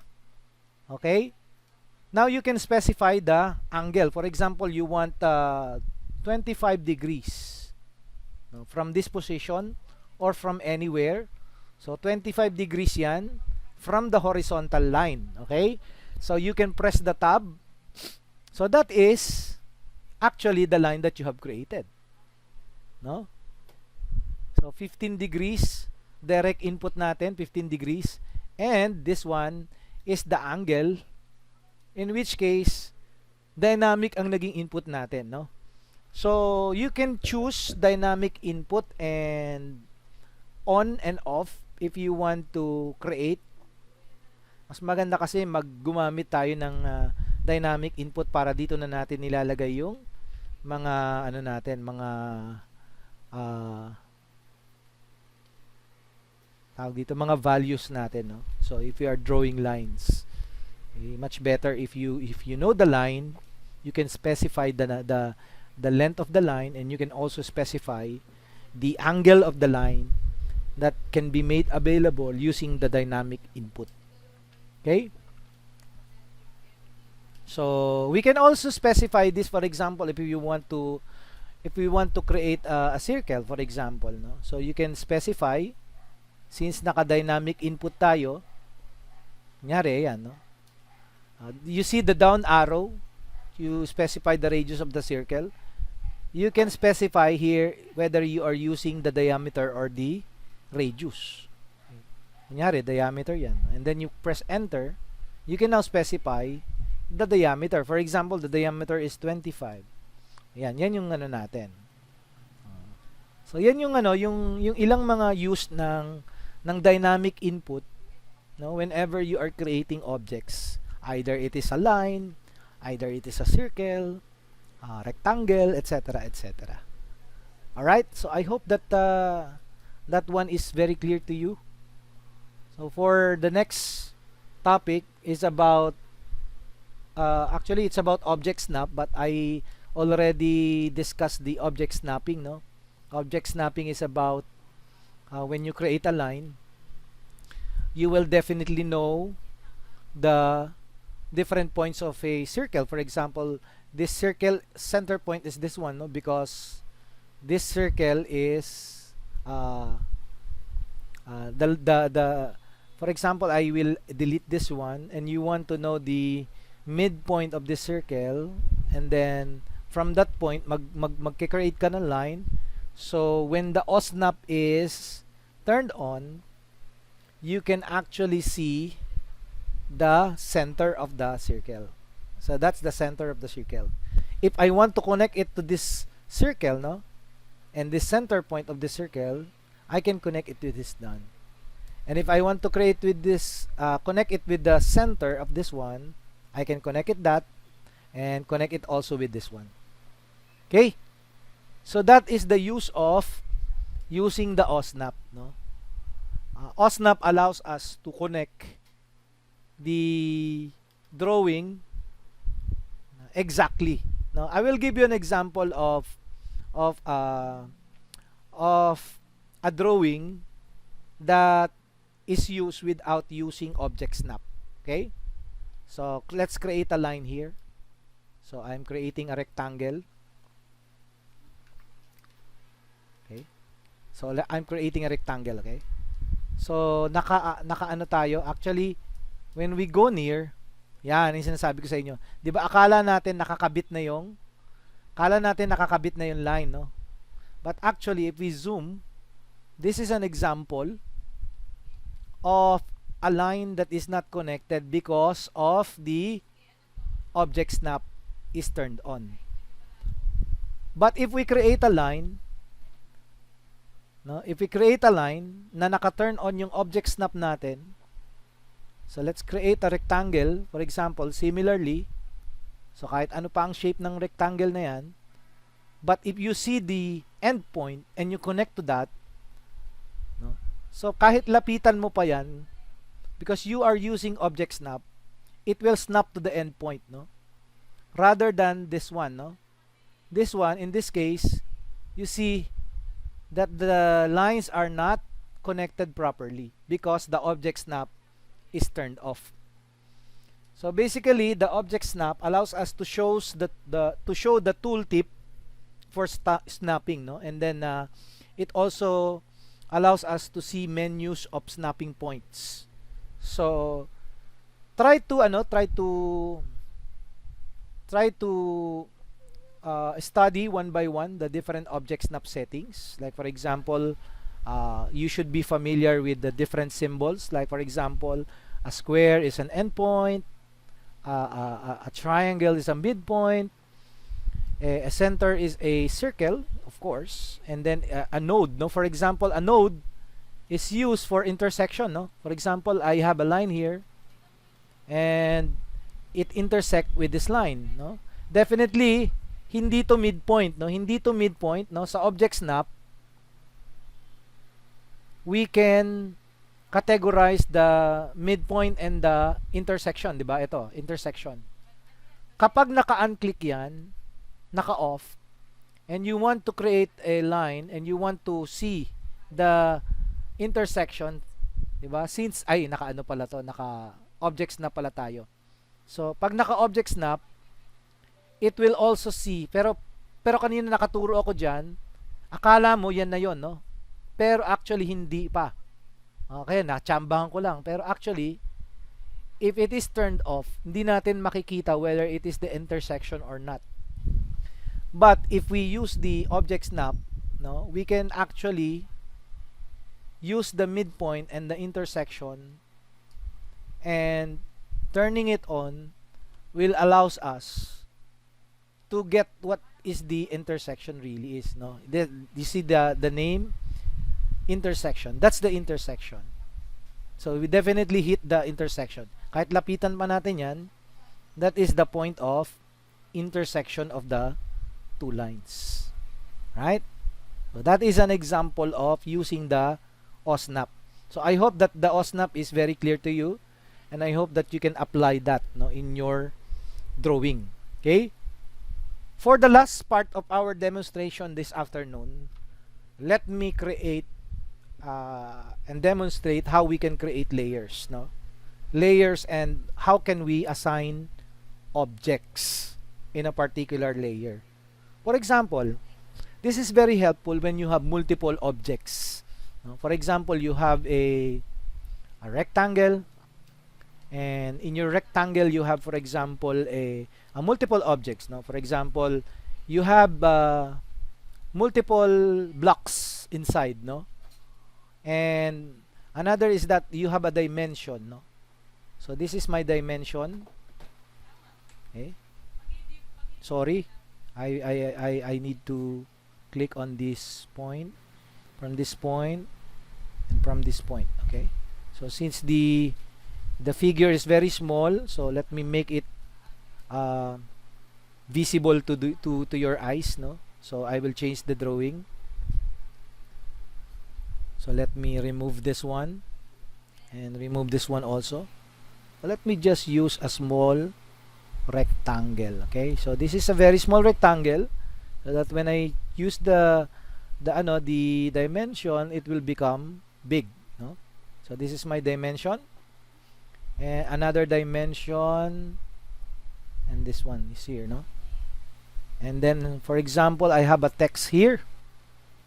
Okay? Now, you can specify the angle. For example, you want 25 degrees. No? From this position or from anywhere. So, 25 degrees yan from the horizontal line. Okay? So, you can press the tab. So, that is actually the line that you have created. No? So, 15 degrees, direct input natin, 15 degrees. And this one is the angle, in which case, dynamic ang naging input natin. No? So, you can choose dynamic input and on and off if you want to create. Mas maganda kasi gumamit tayo ng dynamic input para dito na natin nilalagay yung mga ano natin, mga tawag dito, mga values natin, no? So if you are drawing lines, much better if you know the line, you can specify the length of the line, and you can also specify the angle of the line that can be made available using the dynamic input. Okay? So we can also specify this, for example, if we want to create a circle, for example, no? So you can specify, since naka-dynamic input tayo, kunyari, yan, no? You see the down arrow, you specify the radius of the circle. You can specify here whether you are using the diameter or the radius. Kunyari, diameter yan. And then you press enter. You can now specify the diameter. For example, the diameter is 25. Yan yung ano natin. So yan yung ano, yung ilang mga use ng dynamic input, no, whenever you are creating objects. Either it is a line, either it is a circle, rectangle, etc., etc. All right? So I hope that that one is very clear to you. So for the next topic is about actually it's about object snap, but I already discussed the object snapping, no? Object snapping is about when you create a line, you will definitely know the different points of a circle. For example, this circle center point is this one, no? Because this circle is for example, I will delete this one, and you want to know the midpoint of this circle, and then from that point magke-create ka ng line. So when the OSNAP is turned on, you can actually see the center of the circle. So that's the center of the circle. If I want to connect it to this circle, no, and this center point of the circle, I can connect it to this done. And if I want to create with this, connect it with the center of this one, I can connect it that, and connect it also with this one. Okay? So that is the use of using the OSNAP, no? OSNAP allows us to connect the drawing exactly. No, I will give you an example of a drawing that is used without using object snap. Okay? So let's create a line here. So I'm creating a rectangle. Okay? So I'm creating a rectangle, okay? So naka ano tayo? Actually, when we go near, yan yung sinasabi ko sa inyo. 'Di ba akala natin nakakabit na yung line, no? But actually, if we zoom, this is an example of a line that is not connected because of the object snap is turned on. But if we create a line, no, if we create a line na naka-turn on yung object snap natin, so let's create a rectangle, for example, similarly. So kahit ano pa ang shape ng rectangle na yan, but if you see the end point and you connect to that, no, so kahit lapitan mo pa yan, because you are using object snap, it will snap to the endpoint, no? Rather than this one, no? This one, in this case, you see that the lines are not connected properly because the object snap is turned off. So basically, the object snap allows us to show the tooltip for snapping, no? And then it also allows us to see menus of snapping points. So try to study one by one the different object snap settings. Like for example, you should be familiar with the different symbols. Like for example, a square is an endpoint, a triangle is a midpoint, a center is a circle, of course, and then a node. No, for example, a node is used for intersection. No, for example, I have a line here, and it intersect with this line. No, definitely hindi to midpoint. No, hindi to midpoint. No, sa object snap, we can categorize the midpoint and the intersection, di ba? Ito, intersection. Kapag naka-unclick yan, naka-off, and you want to create a line and you want to see the intersection, di ba? Since, naka-ano pala to, naka-object snap pala tayo. So, pag naka-object snap, it will also see, pero kanina nakaturo ako dyan, akala mo yan na yon, no? Pero actually, hindi pa. Okay, natsambahan ko lang. Pero actually, if it is turned off, hindi natin makikita whether it is the intersection or not. But if we use the object snap, no, we can actually use the midpoint and the intersection, and turning it on will allows us to get what is the intersection really is, no? You see the name intersection. That's the intersection. So we definitely hit the intersection. Kahit lapitan pa natin yan, that is the point of intersection of the two lines. Right? So that is an example of using the OSNAP. So I hope that the OSNAP is very clear to you, and I hope that you can apply that, no, in your drawing. Okay? For the last part of our demonstration this afternoon, let me create and demonstrate how we can create layers, no? Layers, and how can we assign objects in a particular layer. For example, this is very helpful when you have multiple objects. No? For example, you have a rectangle, and in your rectangle you have, for example, a multiple objects. No? For example, you have multiple blocks inside, no? And another is that you have a dimension, no? So this is my dimension. Okay. Sorry, I need to click on this point, from this point, and from this point. Okay. So since the figure is very small, so let me make it visible to your eyes, no? So I will change the drawing. So let me remove this one and remove this one also. Let me just use a small rectangle. Okay, so this is a very small rectangle, so that when I use the dimension, it will become big, no? So this is my dimension, and another dimension, and this one is here, no? And then, for example, I have a text here.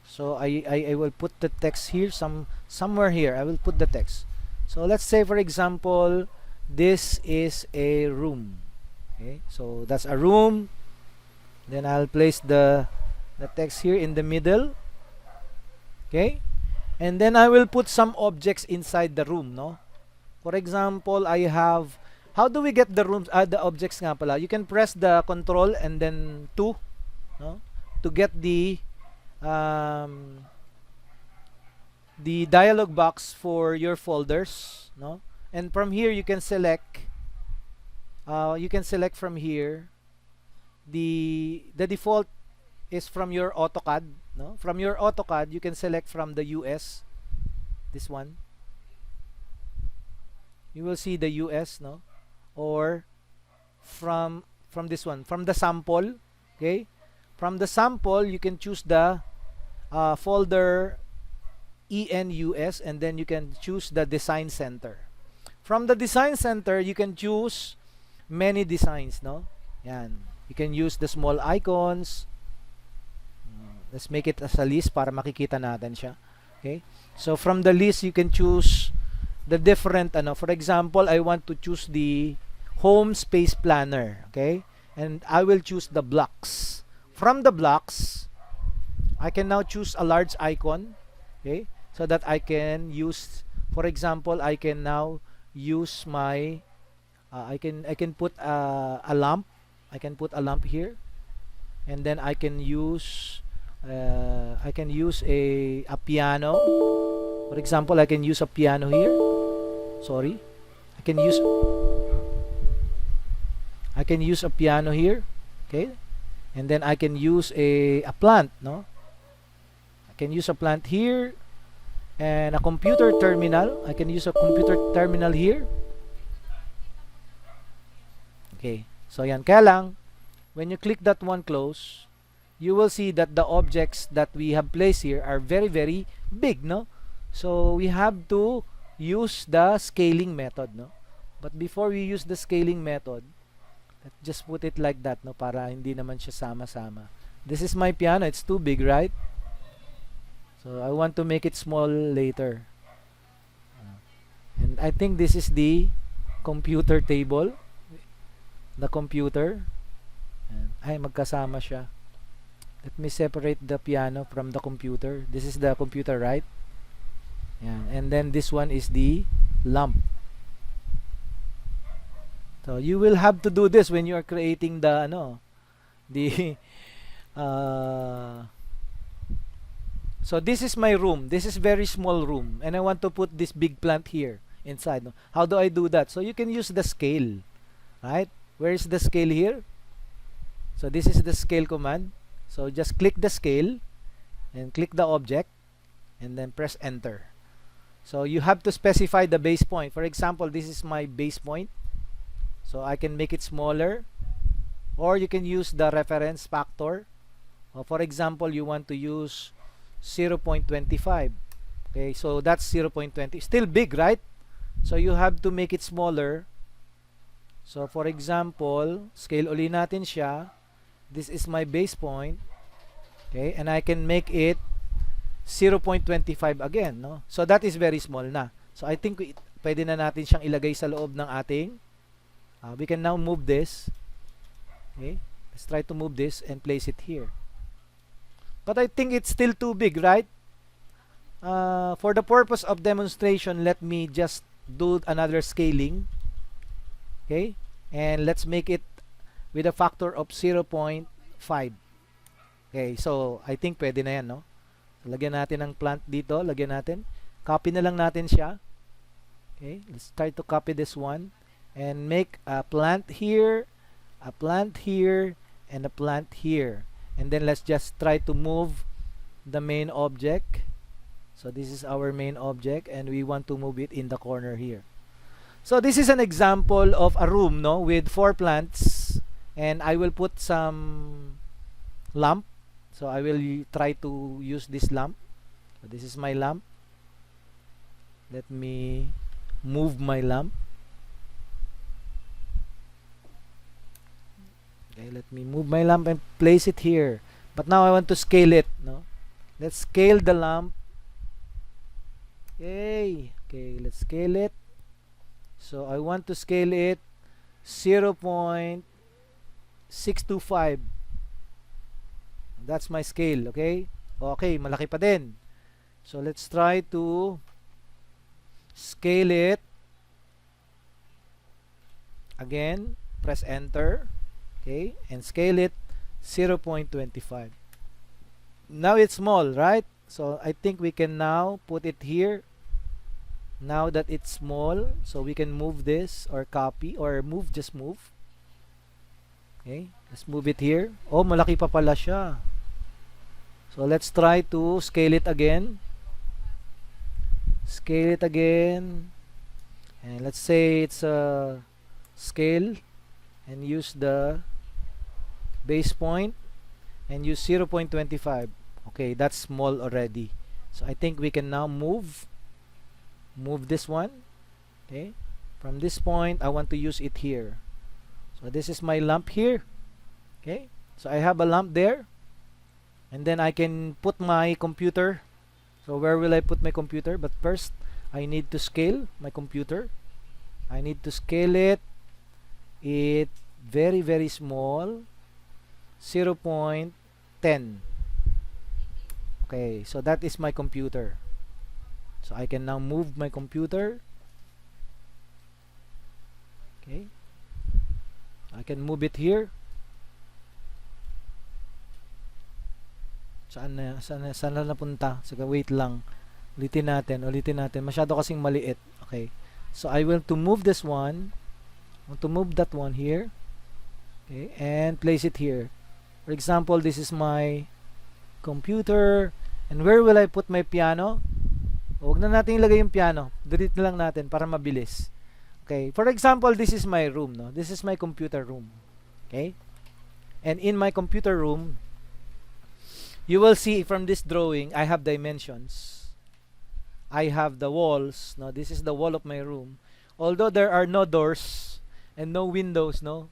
So I will put the text here, somewhere here. I will put the text. So let's say, for example, this is a room. Okay, so that's a room. Then I'll place the text here in the middle. Okay, and then I will put some objects inside the room, no? For example, I have, how do we get the rooms, the objects nga pala? You can press the control and then 2, no? To get the dialog box for your folders, no? And from here you can select from here, the default is from your AutoCAD, no? From your AutoCAD you can select from the US, this one, you will see the US, no? Or from this one, from the sample, okay? From the sample, you can choose the folder ENUS, and then you can choose the design center. From the design center, you can choose many designs, no? Yan. You can use the small icons. Let's make it as a list para makikita natin siya. Okay? So from the list, you can choose the different, for example, I want to choose the home space planner. Okay? And I will choose the blocks. From the blocks, I can now choose a large icon. Okay? So that I can use, for example, I can now use my, I can put a lamp. I can put a lamp here. And then I can use a piano. For example, I can use a piano here. Sorry, I can use a piano here. Okay, and then I can use a plant. No, I can use a plant here, and a computer terminal. I can use a computer terminal here. Okay, so yan. Kaya lang, when you click that one close, you will see that the objects that we have placed here are very, very big, no? So we have to use the scaling method, no? But before we use the scaling method, let's just put it like that, no? Para hindi naman siya sama-sama. This is my piano. It's too big, right? So I want to make it small later. And I think this is the computer table. The computer. Ay, magkasama siya. Let me separate the piano from the computer. This is the computer, right? Yeah. And then this one is the lamp. So you will have to do this when you are creating the so this is my room. This is very small room, and I want to put this big plant here inside. How do I do that? So you can use the scale, right? Where is the scale here? So this is the scale command. So just click the scale and click the object and then press enter. So you have to specify the base point. For example, this is my base point. So I can make it smaller, or you can use the reference factor. For example, you want to use 0.25. Okay, so that's 0.20. Still big, right? So you have to make it smaller. So for example, scale uli natin siya. This is my base point. Okay, and I can make it 0.25 again, no? So that is very small na. So I think pwede na natin siyang ilagay sa loob ng ating we can now move this. Okay, let's try to move this and place it here. But I think it's still too big, right? For the purpose of demonstration, let me just do another scaling. Okay, and let's make it with a factor of 0.5. Okay, so I think pwede na yan, no? So, lagyan natin ng plant dito, lagyan natin. Copy na lang natin siya. Okay, let's try to copy this one and make a plant here, and a plant here. And then let's just try to move the main object. So this is our main object, and we want to move it in the corner here. So this is an example of a room, no, with 4 plants, and I will put some lamp. So I will try to use this lamp. So this is my lamp. Let me move my lamp. Okay, let me move my lamp and place it here. But now I want to scale it, no? Let's scale the lamp. Okay, let's scale it. So I want to scale it 0.625. That's my scale, okay? Okay, malaki pa din. So let's try to scale it. Again, press enter. Okay, and scale it 0.25. Now it's small, right? So I think we can now put it here. Now that it's small, so we can move this or copy or move, just move. Okay, let's move it here. Oh, malaki pa pala siya. So let's try to scale it again. Scale it again. And let's say it's a scale and use the base point and use 0.25. Okay, that's small already. So I think we can now move this one. Okay, from this point I want to use it here. So this is my lamp here. Okay, so I have a lamp there, and then I can put my computer. So where will I put my computer? But first I need to scale my computer. I need to scale it very, very small, 0.10. Okay, so that is my computer. So I can now move my computer. Okay, I can move it here. Saan na napunta? Sige, wait lang. Ulitin natin. Masyado kasing maliit. Okay, so I will to move this one. I want to move that one here. Okay, and place it here. For example, this is my computer. And where will I put my piano? Huwag na natin ilagay yung piano. Delete na lang natin para mabilis. Okay, for example, this is my room, no? This is my computer room. Okay? And in my computer room, you will see from this drawing, I have dimensions. I have the walls. No, this is the wall of my room. Although there are no doors and no windows, no.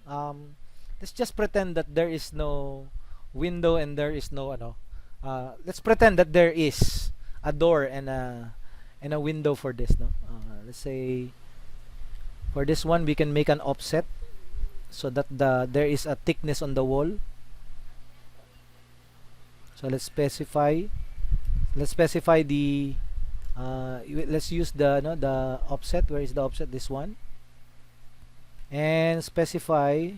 Let's just pretend that there is no window and there is no let's pretend that there is a door and a window for this, no. Let's say for this one we can make an offset so that there is a thickness on the wall. So let's specify the let's use the offset. Where is the offset? This one. And specify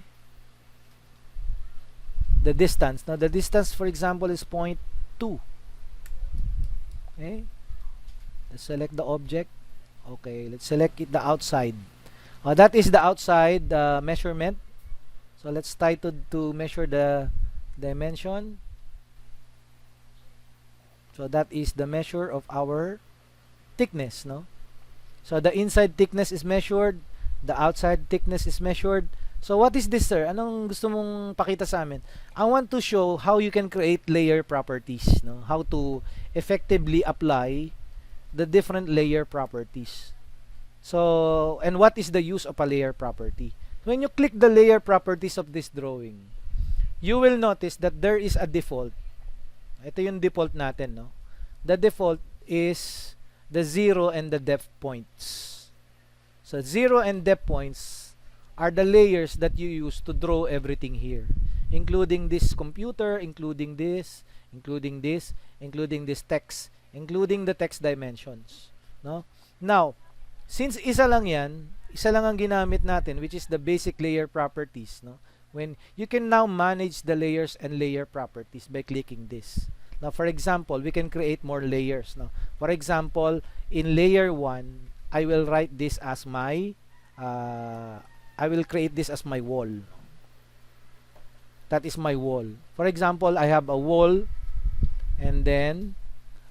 the distance. Now the distance, for example, is 0.2. Okay, let's select the object. Okay, let's select it the outside. That is the outside measurement. So let's try to measure the dimension. So that is the measure of our thickness, no? So the inside thickness is measured, the outside thickness is measured. So what is this, sir? Anong gusto mong pakita sa amin? I want to show how you can create layer properties, no? How to effectively apply the different layer properties. So, and what is the use of a layer property? When you click the layer properties of this drawing, you will notice that there is a default. Ito yung default natin, no? The default is the 0 and the depth points. So 0 and depth points are the layers that you use to draw everything here, including this computer, including this text, including the text dimensions, no? Now, since isa lang ang ginamit natin, which is the basic layer properties, no? When you can now manage the layers and layer properties by clicking this. Now, for example, we can create more layers, no? For example, in layer 1, I will write this as my I will create this as my wall. That is my wall. For example, I have a wall, and then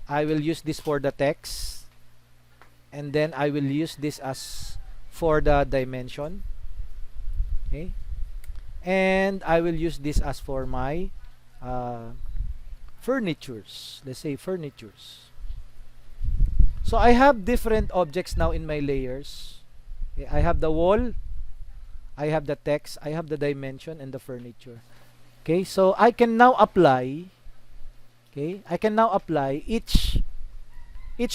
I will use this for the text, and then I will use this as for the dimension. Okay, and I will use this as for my furnitures. Let's say furnitures. So I have different objects now in my layers. Okay, I have the wall, I have the text, I have the dimension, and the furniture. Okay, so I can now apply. Okay, I can now apply each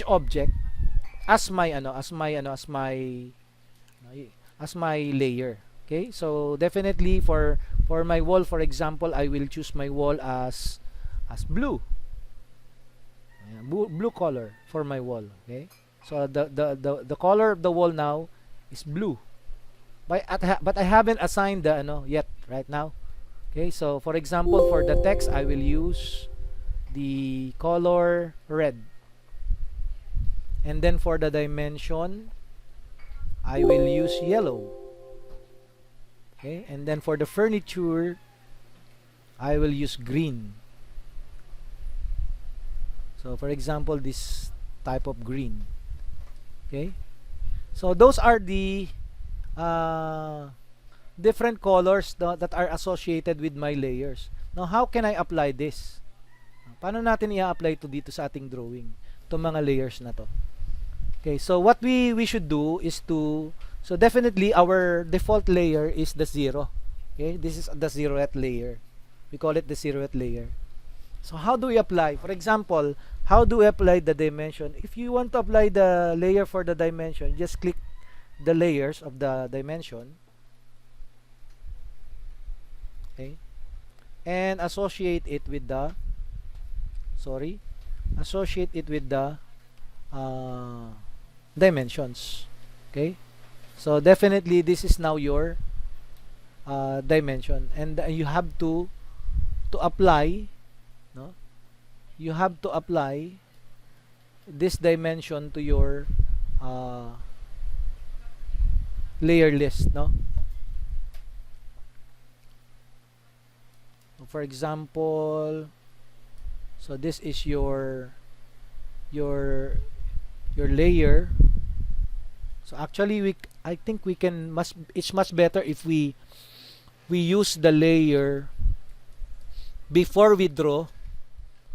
object as my layer. Okay, so definitely for my wall, for example, I will choose my wall as blue. Blue color for my wall. Okay, so the color of the wall now is blue, but I haven't assigned the yet right now. Okay, so for example, for the text, I will use the color red, and then for the dimension, I will use yellow. Okay, and then for the furniture, I will use green. So for example, this type of green. Okay, So those are the different colors that are associated with my layers. Now, how can I apply this? Paano natin i-apply to dito sa ating drawing? Itong mga layers na to. Okay, so what we should do is to, so definitely our default layer is the 0. Okay, this is the zeroth layer. We call it the zeroth layer. So how do we apply? For example, how do we apply the dimension? If you want to apply the layer for the dimension, just click the layers of the dimension. Okay, and associate it with the, associate it with the dimensions. Okay, so definitely this is now your dimension, and you have to apply, no, you have to apply this dimension to your layer list, no. For example, so this is your layer. So actually I think we can it's much better if we use the layer before we draw.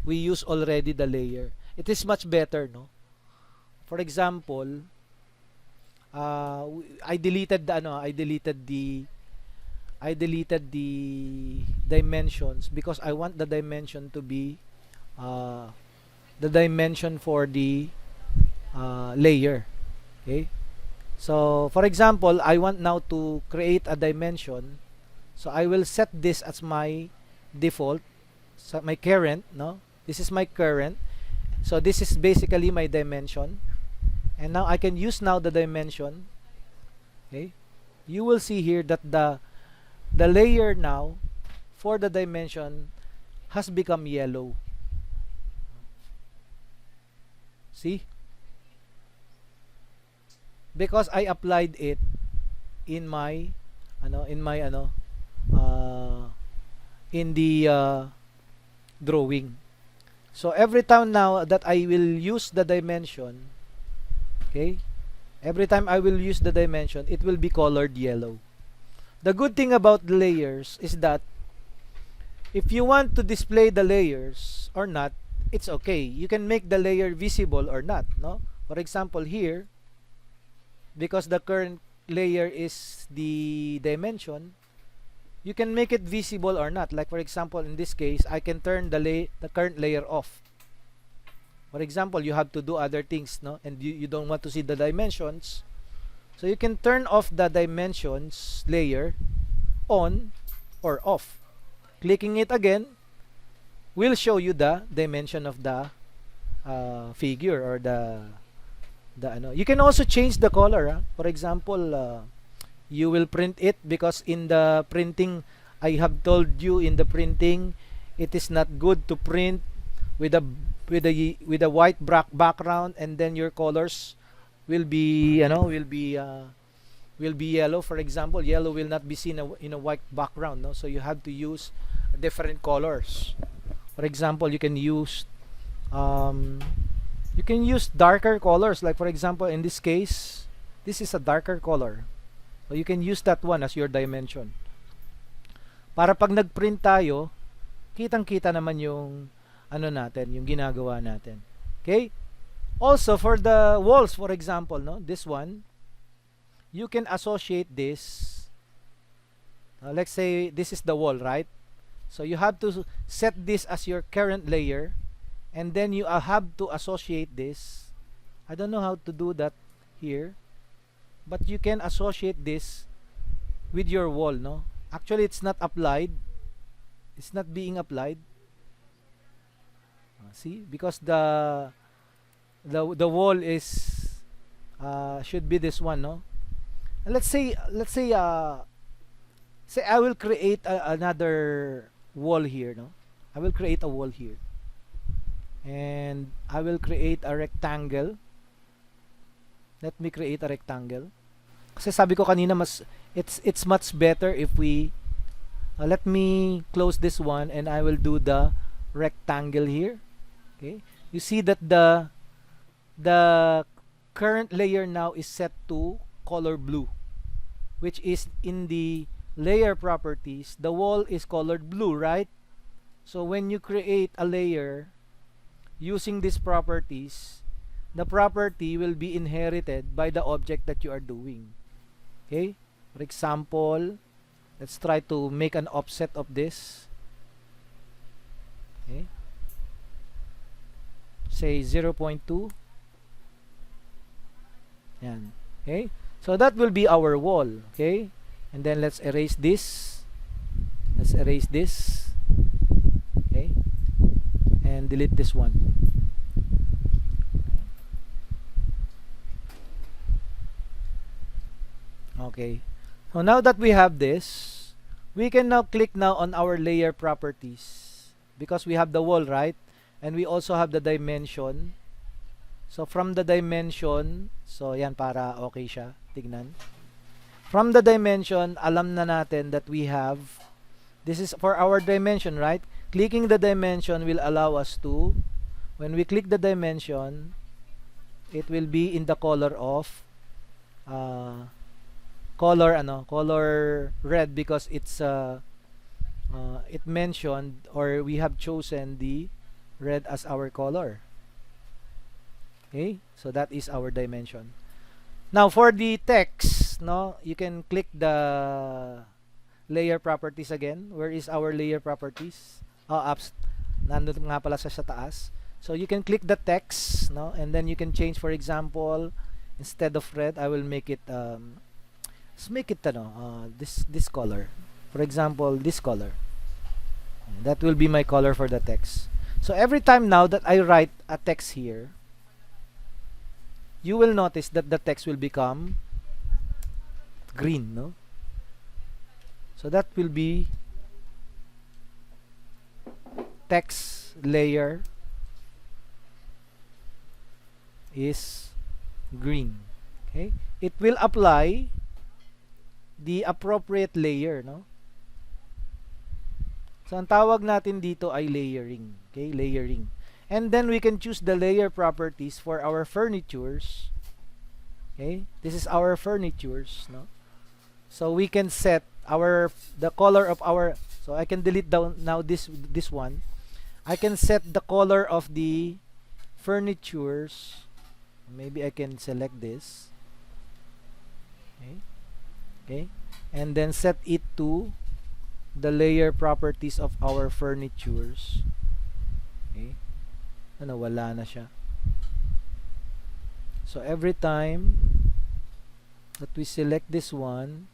We use already the layer. It is much better, no? For example, I deleted the dimensions because I want the dimension to be the dimension for the layer. Okay, so for example, I want now to create a dimension, so I will set this as my default, so my current, no, this is my current, so this is basically my dimension, and now I can use now the dimension. Okay, you will see here that the layer now for the dimension has become yellow. See? Because I applied it in my in the drawing. So every time now that I will use the dimension, okay, every time I will use the dimension, it will be colored yellow. The good thing about the layers is that if you want to display the layers or not, it's okay. You can make the layer visible or not, no? For example, here, because the current layer is the dimension, you can make it visible or not. Like for example, in this case, I can turn the current layer off. For example, you have to do other things, no? And you don't want to see the dimensions. So you can turn off the dimensions layer on or off. Clicking it again will show you the dimension of the figure or the you can also change the color. For example, you will print it, because in the printing, I have told you in the printing, it is not good to print with a white background, and then your colors will be will be yellow. For example, yellow will not be seen in a white background, no? So you have to use different colors. For example, you can use darker colors. Like for example, in this case, this is a darker color, so you can use that one as your dimension, para pag nagprint tayo, kitang-kita naman yung natin, yung ginagawa natin. Okay? Also for the walls, for example, no, this one, you can associate this. Let's say this is the wall, right? So you have to set this as your current layer, and then you have to associate this. I don't know how to do that here, but you can associate this with your wall, no? Actually, it's not applied. It's not being applied. See, because the wall is should be this one, no? And let's say I will create another wall here, no? I will create a wall here, and I will create a rectangle. Let me create a rectangle. Kasi sabi ko kanina, it's much better if we let me close this one, and I will do the rectangle here. Okay, you see that the current layer now is set to color blue, which is in the layer properties, the wall is colored blue, right? So when you create a layer using these properties, the property will be inherited by the object that you are doing. Okay? For example, let's try to make an offset of this. Okay? Say 0.2. Yan. Okay? So that will be our wall. Okay? And then let's erase this. Let's erase this. Okay? And delete this one. Okay. So now that we have this, we can now click now on our layer properties because we have the wall, right? And we also have the dimension. So from the dimension, so yan para okay siya, tignan. From the dimension, alam na natin that we have, this is for our dimension, right? Clicking the dimension will allow us to, when we click the dimension, it will be in the color of, color red because it's, it mentioned or we have chosen the red as our color. Okay, so that is our dimension. Now for the text, no, you can click the layer properties again. Where is our layer properties? Nandun nga pala sa taas. So you can click the text, no, and then you can change, for example, instead of red, I will make it let's make it this color. For example, this color. That will be my color for the text. So every time now that I write a text here, you will notice that the text will become green, no? So that will be text layer is green. Okay? It will apply the appropriate layer, no? So ang tawag natin dito ay layering. Okay? Layering. And then we can choose the layer properties for our furnitures. Okay? This is our furnitures, no? So we can set the color of our, so I can delete down now this one. I can set the color of the furnitures. Maybe I can select this. Okay? Okay? And then set it to the layer properties of our furnitures. Okay? Wala na siya. So every time that we select this one,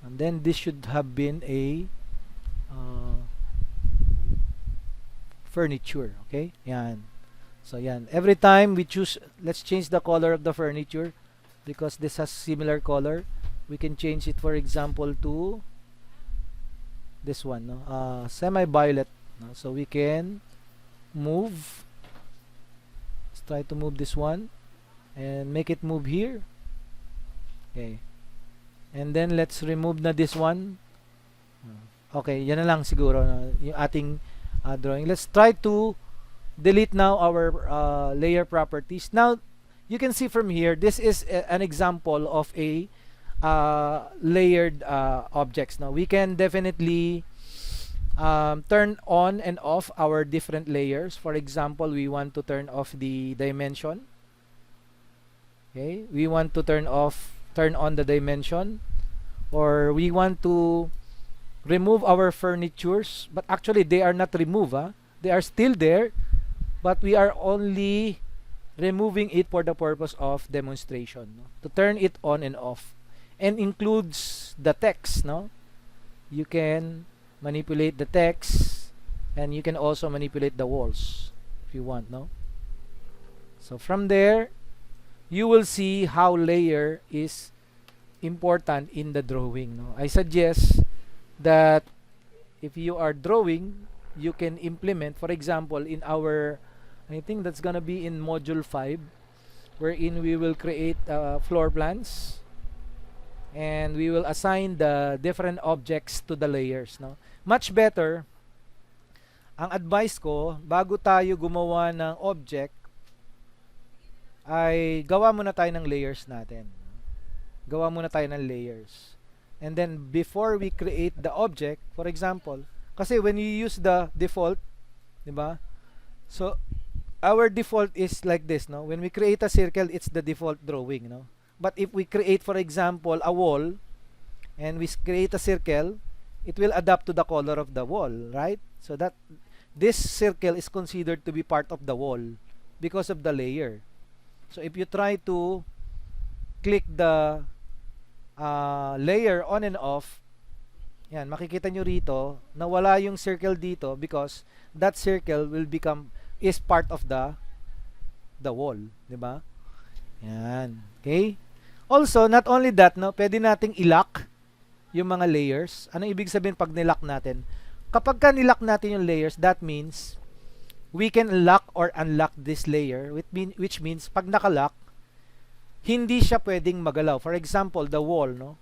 and then this should have been a furniture. Okay? Yan. So yan. Every time we choose, let's change the color of the furniture because this has similar color. We can change it, for example, to this one, no? Semi-violet, no? So we can move. Let's try to move this one and make it move here. Okay. And then let's remove na this one. Okay, yan na lang siguro, no? Yung ating drawing. Let's try to delete now our layer properties. Now you can see from here, this is an example of a layered objects. Now we can definitely turn on and off our different layers. For example, we want to turn off the dimension. Okay, we want to turn on the dimension, or we want to remove our furnitures, but actually they are not removed, they are still there, but we are only removing it for the purpose of demonstration, no? To turn it on and off, and includes the text, no? You can manipulate the text, and you can also manipulate the walls if you want, no? So from there you will see how layer is important in the drawing, no? I suggest that if you are drawing, you can implement, for example, in our, I think that's gonna be in module 5, wherein we will create floor plans and we will assign the different objects to the layers, no? Much better ang advice ko, bago tayo gumawa ng object, ay gawa muna tayo ng layers natin. Gawa muna tayo ng layers. And then, before we create the object, for example, kasi when you use the default, di ba? So, our default is like this, no? When we create a circle, it's the default drawing, no? But if we create, for example, a wall, and we create a circle, it will adapt to the color of the wall, right? So that this circle is considered to be part of the wall because of the layer. So if you try to click the layer on and off, yan, makikita nyo rito na wala yung circle dito because that circle will become is part of the wall, di ba? Yan, okay? Also, not only that, no, pwede nating i-lock yung mga layers. Ano ibig sabihin pag nilock natin? Kapag ka nilock natin yung layers, that means we can lock or unlock this layer, which means pag nakalock, hindi siya pwedeng magalaw. For example, the wall, no?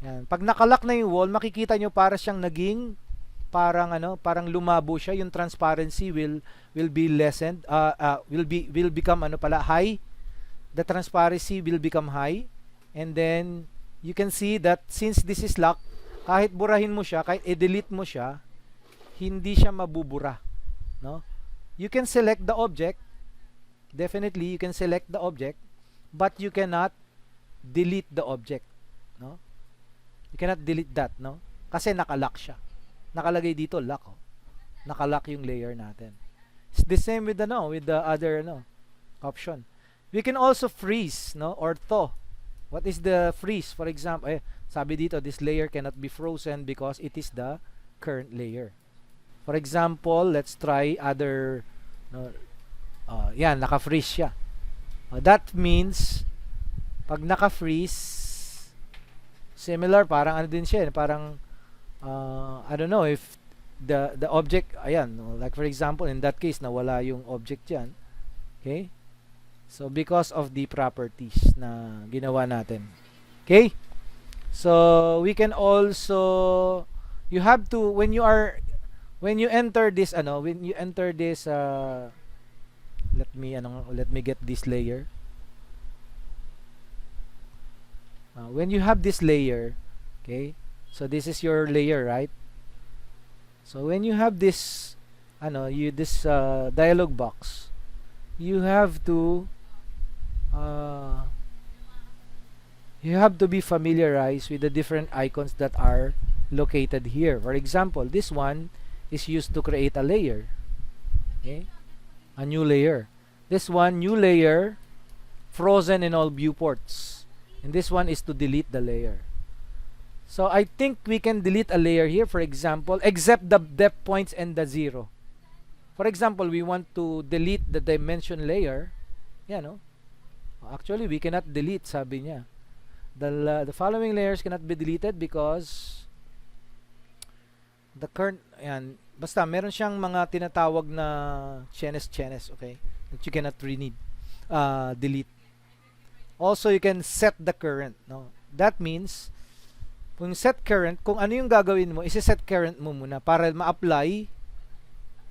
Yan. Pag nakalock na yung wall, makikita nyo para siyang naging parang parang lumabo siya. Yung transparency will be lessened, will become high. The transparency will become high, and then you can see that since this is locked, kahit burahin mo siya, kahit i-delete mo siya, hindi siya mabubura, no? You can select the object, definitely you can select the object, but you cannot delete the object, no? You cannot delete that, no? Kasi nakalock siya. Nakalagay dito lock, oh. Nakalock yung layer natin. It's the same with the other option. We can also freeze, no, or thaw. What is the freeze? For example, sabi dito, this layer cannot be frozen because it is the current layer. For example, let's try other, yan, naka-freeze siya. That means, pag naka-freeze, similar, parang ano din siya, parang, I don't know if the object, ayan, like for example, in that case, nawala yung object dyan. Okay? So, because of the properties na ginawa natin. Okay? So, we can also, you have to, when you enter this, let me get this layer. When you have this layer, okay, so this is your layer, right? So, when you have this, this dialog box, you have to be familiarized with the different icons that are located here. For example, this one is used to create a layer, okay, a new layer. This one, new layer, frozen in all viewports, and this one is to delete the layer. So I think we can delete a layer here, for example, except the depth points and the zero. For example, we want to delete the dimension layer. Actually, we cannot delete, sabi niya. The following layers cannot be deleted because the current, basta meron siyang mga tinatawag na chenes, okay, that you cannot delete. Also, you can set the current, no? That means, kung set current, kung ano yung gagawin mo, isi-set current mo muna para ma-apply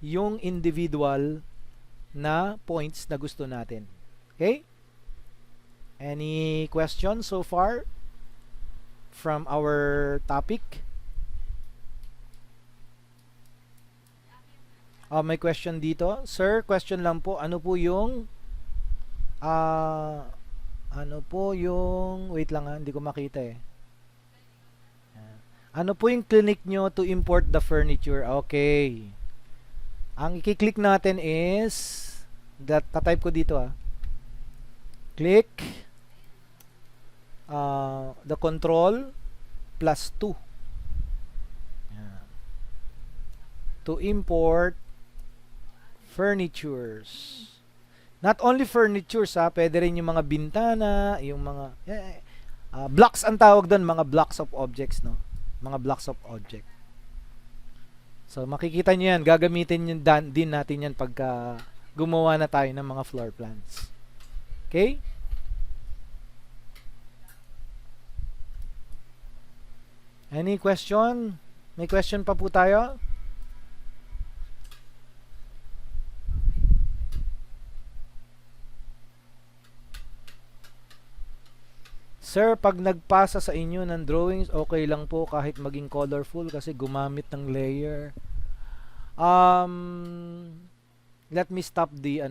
yung individual na points na gusto natin. Okay? Any questions so far from our topic? May question dito. Sir, question lang po. Ano po yung wait lang hindi ko makita eh. Ano po yung clinic nyo to import the furniture? Okay. Ang i-click natin is tatype ko dito click the control +2 to import furnitures. Not only furnitures, pwede rin yung mga bintana, yung mga blocks ang tawag doon, mga blocks of objects, no? Mga blocks of object. So makikita niyo yan, gagamitin din natin yan pagka gumawa na tayo ng mga floor plans. Okay? Any question? May question pa po tayo? Sir, pag nagpasa sa inyo ng drawings, okay lang po kahit maging colorful kasi gumamit ng layer. Let me stop the